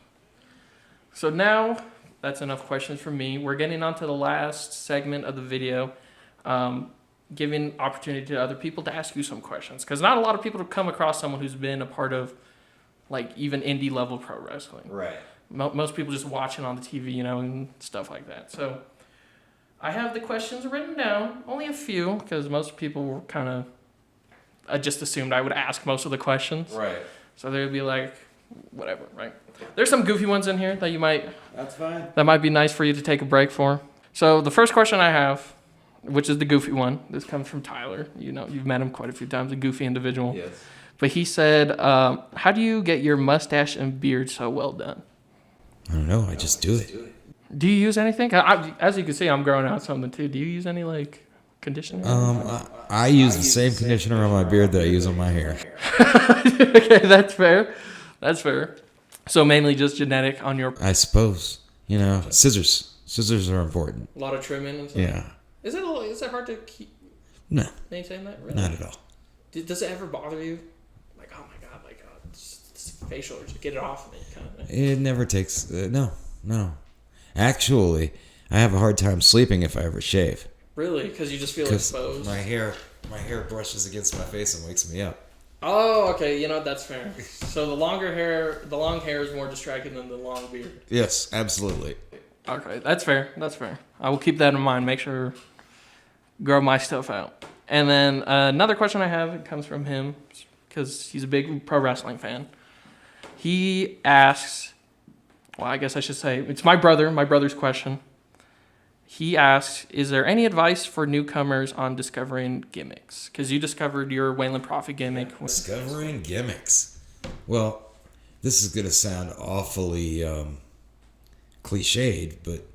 Speaker 1: So now, that's enough questions from me. We're getting on to the last segment of the video, giving opportunity to other people to ask you some questions. Because not a lot of people have come across someone who's been a part of, like, even indie level pro wrestling.
Speaker 2: Right.
Speaker 1: Most people just watching on the TV, you know, and stuff like that. So I have the questions written down, only a few, because most people were kind of, I just assumed I would ask most of the questions.
Speaker 2: Right.
Speaker 1: So they would be like, whatever, right? There's some goofy ones in here that you might,
Speaker 2: That's fine.
Speaker 1: that might be nice for you to take a break for. So the first question I have, which is the goofy one, this comes from Tyler. You know, you've met him quite a few times, a goofy individual.
Speaker 2: Yes.
Speaker 1: But he said, how do you get your mustache and beard so well done?
Speaker 2: I don't know. I just do it.
Speaker 1: Do you use anything? As you can see, I'm growing out something too. Do you use any like conditioner?
Speaker 2: I use the same conditioner on my beard that I use on my hair.
Speaker 1: Okay, that's fair. That's fair. So mainly just genetic on your.
Speaker 2: I suppose. You know, scissors. Scissors are important.
Speaker 1: A lot of trimming and stuff.
Speaker 2: Yeah.
Speaker 1: Is it hard to keep
Speaker 2: No,
Speaker 1: maintain that? Really?
Speaker 2: not at all.
Speaker 1: Does it ever bother you? Like, oh my god, like it's facial, or just get it off of me, kind of thing.
Speaker 2: It never takes. No. Actually, I have a hard time sleeping if I ever shave.
Speaker 1: Really? Because you just feel
Speaker 2: 'Cause
Speaker 1: exposed.
Speaker 2: my hair brushes against my face and wakes me up.
Speaker 1: Oh, okay. You know, that's fair. So the long hair is more distracting than the long beard.
Speaker 2: Yes, absolutely.
Speaker 1: Okay, that's fair. That's fair. I will keep that in mind. Make sure grow my stuff out. And then another question I have, it comes from him because he's a big pro wrestling fan. He asks, well, I guess I should say it's my brother's question. He asks, is there any advice for newcomers on discovering gimmicks? Because you discovered your Wayland Prophet gimmick.
Speaker 2: Discovering gimmicks. Well, this is going to sound awfully cliched, but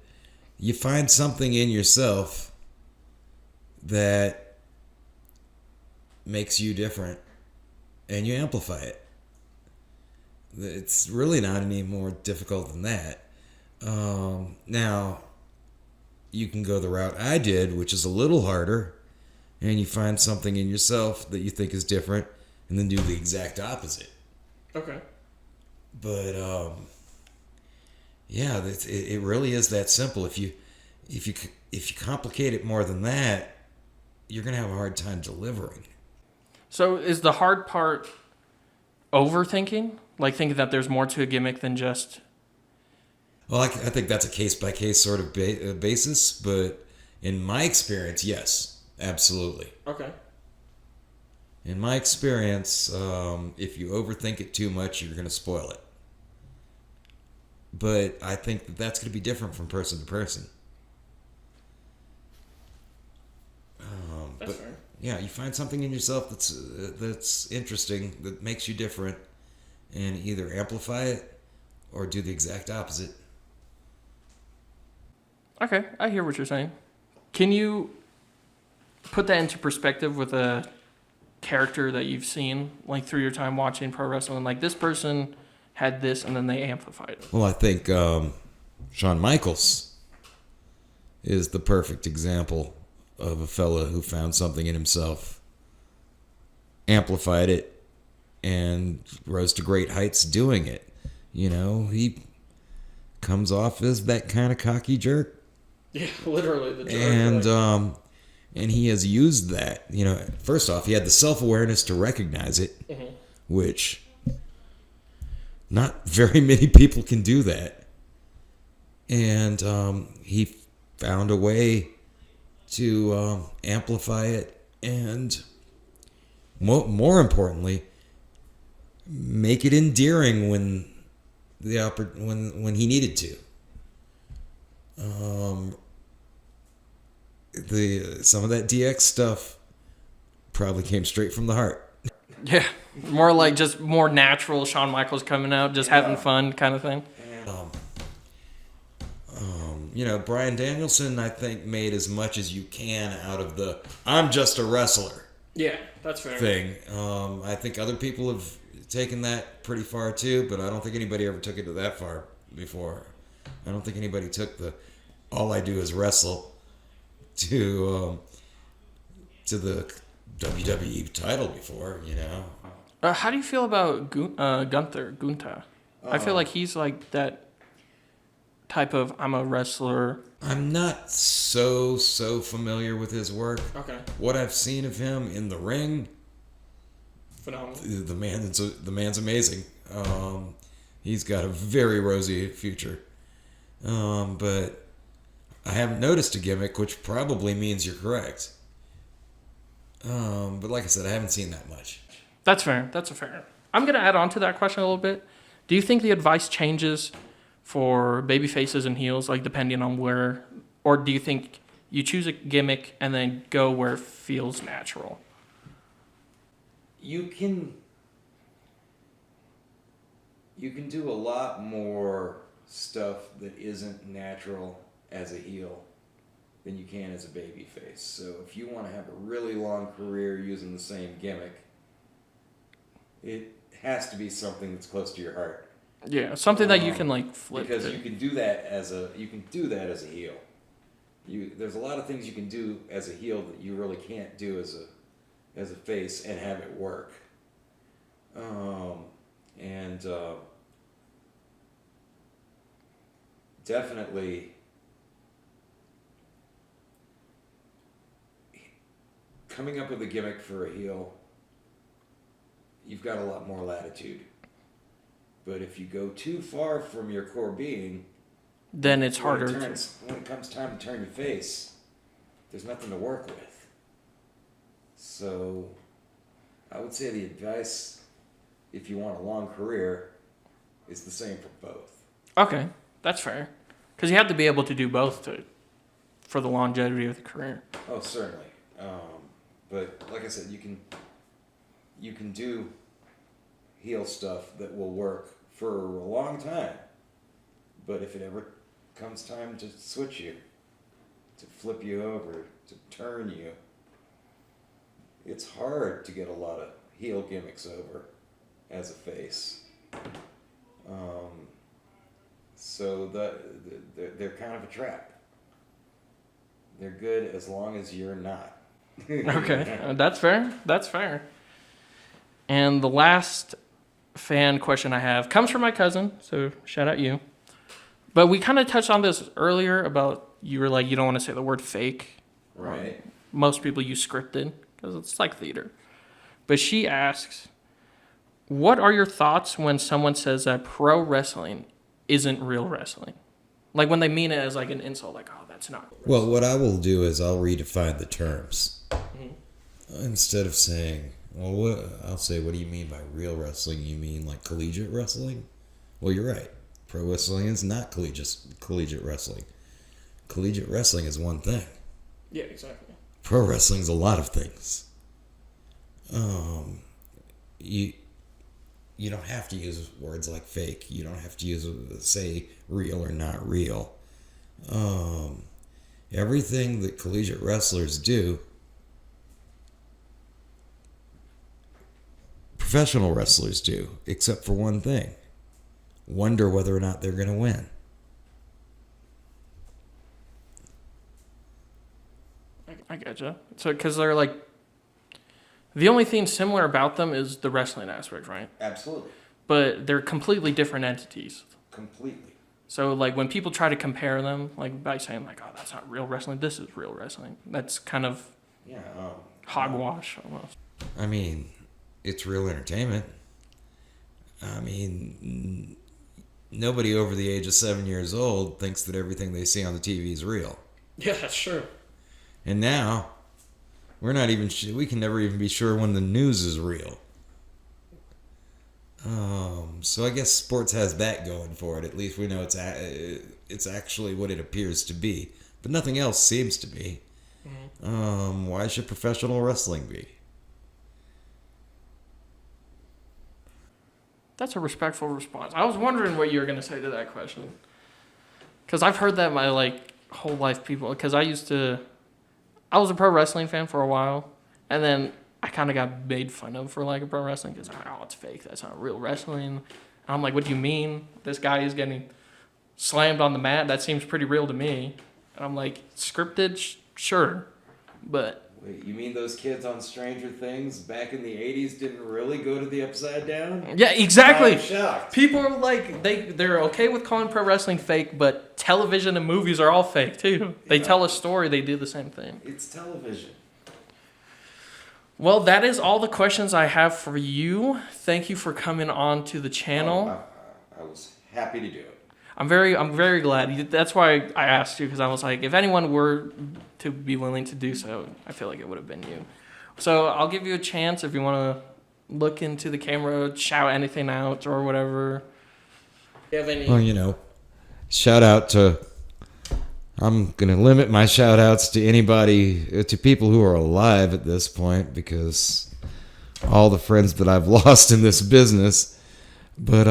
Speaker 2: you find something in yourself that makes you different and you amplify it. It's really not any more difficult than that. Now, you can go the route I did, which is a little harder, and you find something in yourself that you think is different and then do the exact opposite.
Speaker 1: Okay.
Speaker 2: But yeah, it really is that simple. If you complicate it more than that, you're gonna have a hard time delivering.
Speaker 1: So is the hard part overthinking? Like thinking that there's more to a gimmick than just...
Speaker 2: Well, I think that's a case-by-case sort of basis, but in my experience, yes, absolutely.
Speaker 1: Okay.
Speaker 2: In my experience, if you overthink it too much, you're going to spoil it. But I think that that's going to be different from person to person.
Speaker 1: That's fair.
Speaker 2: Yeah, you find something in yourself that's interesting, that makes you different, and either amplify it or do the exact opposite.
Speaker 1: Okay, I hear what you're saying. Can you put that into perspective with a character that you've seen, like through your time watching pro wrestling? Like this person had this, and then they amplified it.
Speaker 2: Well, I think Shawn Michaels is the perfect example of a fella who found something in himself, amplified it, and rose to great heights doing it. You know, he comes off as that kind of cocky jerk.
Speaker 1: Yeah, literally the jerk.
Speaker 2: And he has used that. You know, first off, he had the self-awareness to recognize it, which not very many people can do that. And he found a way to amplify it and, more importantly, make it endearing when he needed to. Some of that DX stuff probably came straight from the heart.
Speaker 1: Yeah, more like just more natural Shawn Michaels coming out, just having fun kind of thing.
Speaker 2: You know, Bryan Danielson, I think, made as much as you can out of the "I'm just a wrestler"
Speaker 1: Yeah, that's fair.
Speaker 2: thing. I think other people have taken that pretty far too, but I don't think anybody ever took it to that far before. I don't think anybody took the "all I do is wrestle" to the WWE title before, you know.
Speaker 1: How do you feel about Gunther? I feel like he's like that type of I'm a wrestler.
Speaker 2: I'm not so familiar with his work.
Speaker 1: Okay.
Speaker 2: What I've seen of him in the ring,
Speaker 1: Phenomenal.
Speaker 2: the man's amazing. He's got a very rosy future. But I haven't noticed a gimmick, which probably means you're correct. But like I said, I haven't seen that much.
Speaker 1: That's fair. That's a fair. I'm gonna add on to that question a little bit. Do you think the advice changes for baby faces and heels, like depending on where, or do you think you choose a gimmick and then go where it feels natural?
Speaker 2: You can do a lot more stuff that isn't natural as a heel than you can as a baby face. So if you want to have a really long career using the same gimmick, it has to be something that's close to your heart.
Speaker 1: Yeah, something that you can like flip.
Speaker 2: Because you can do that as a heel. There's a lot of things you can do as a heel that you really can't do as a face and have it work. Definitely coming up with a gimmick for a heel, you've got a lot more latitude. But if you go too far from your core being,
Speaker 1: then it's harder.
Speaker 2: When it comes time to turn your face, there's nothing to work with. So I would say the advice, if you want a long career, is the same for both.
Speaker 1: Okay, that's fair. Because you have to be able to do both for the longevity of the career.
Speaker 2: Oh, certainly. But like I said, you can do heel stuff that will work for a long time. But if it ever comes time to switch you, to flip you over, to turn you, it's hard to get a lot of heel gimmicks over as a face. So they're kind of a trap. They're good as long as you're not.
Speaker 1: Okay, that's fair. That's fair. And the last fan question I have comes from my cousin, so shout out you. But we kind of touched on this earlier about you were like, you don't want to say the word fake.
Speaker 2: Right.
Speaker 1: Most people use scripted because it's like theater. But she asks, what are your thoughts when someone says that pro wrestling isn't real wrestling? Like when they mean it as like an insult, like, oh, that's not.
Speaker 2: Well, what I will do is I'll redefine the terms. Instead of saying, I'll say, what do you mean by real wrestling? You mean like collegiate wrestling? Well, you're right. Pro wrestling is not collegiate wrestling. Collegiate wrestling is one thing.
Speaker 1: Yeah, exactly.
Speaker 2: Pro wrestling is a lot of things. You don't have to use words like fake. You don't have to say real or not real. Everything that collegiate wrestlers do, professional wrestlers do, except for one thing: wonder whether or not they're going to win.
Speaker 1: I getcha. So, because they're like, the only thing similar about them is the wrestling aspect, right?
Speaker 2: Absolutely.
Speaker 1: But they're completely different entities.
Speaker 2: Completely.
Speaker 1: So, like, when people try to compare them, like, by saying, like, oh, that's not real wrestling, this is real wrestling, that's kind of hogwash almost.
Speaker 2: I mean, it's real entertainment. I mean, nobody over the age of 7 years old thinks that everything they see on the TV is real.
Speaker 1: Yeah, that's true.
Speaker 2: And now, we're not even we can never even be sure when the news is real. So I guess sports has that going for it. At least we know it's actually what it appears to be. But nothing else seems to be. Mm-hmm. Why should professional wrestling be?
Speaker 1: That's a respectful response. I was wondering what you were going to say to that question. Because I've heard that my, like, whole life people... Because I was a pro wrestling fan for a while. And then I kind of got made fun of for, like, a pro wrestling. Because, oh, it's fake. That's not real wrestling. And I'm like, what do you mean? This guy is getting slammed on the mat? That seems pretty real to me. And I'm like, scripted? Sure. But
Speaker 2: Wait, you mean those kids on Stranger Things back in the 80s didn't really go to the Upside Down?
Speaker 1: Yeah, exactly.
Speaker 2: I'm shocked.
Speaker 1: People are like they're okay with calling pro wrestling fake, but television and movies are all fake too. They tell a story, they do the same thing.
Speaker 2: It's television.
Speaker 1: Well, that is all the questions I have for you. Thank you for coming on to the channel.
Speaker 2: I was happy to do it.
Speaker 1: I'm very glad. That's why I asked you, because I was like, if anyone were to be willing to do so, I feel like it would have been you. So I'll give you a chance if you want to look into the camera, shout anything out or whatever. Do you have any?
Speaker 2: Well, shout out to. I'm gonna limit my shout outs to anybody, to people who are alive at this point, because all the friends that I've lost in this business. But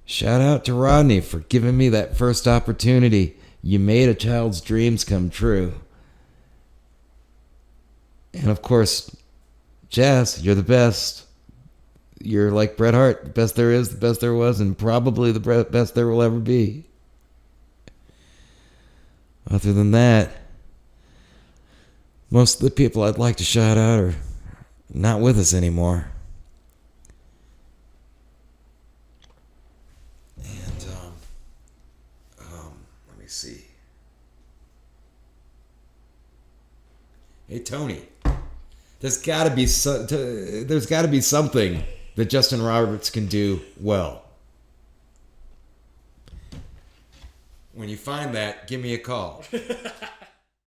Speaker 2: shout out to Rodney for giving me that first opportunity. You made a child's dreams come true. And of course, Jazz, you're the best. You're like Bret Hart, the best there is, the best there was, and probably the best there will ever be. Other than that, most of the people I'd like to shout out are not with us anymore. And let me see. Hey Tony, there's got to be something that Justin Roberts can do well. When you find that, give me a call.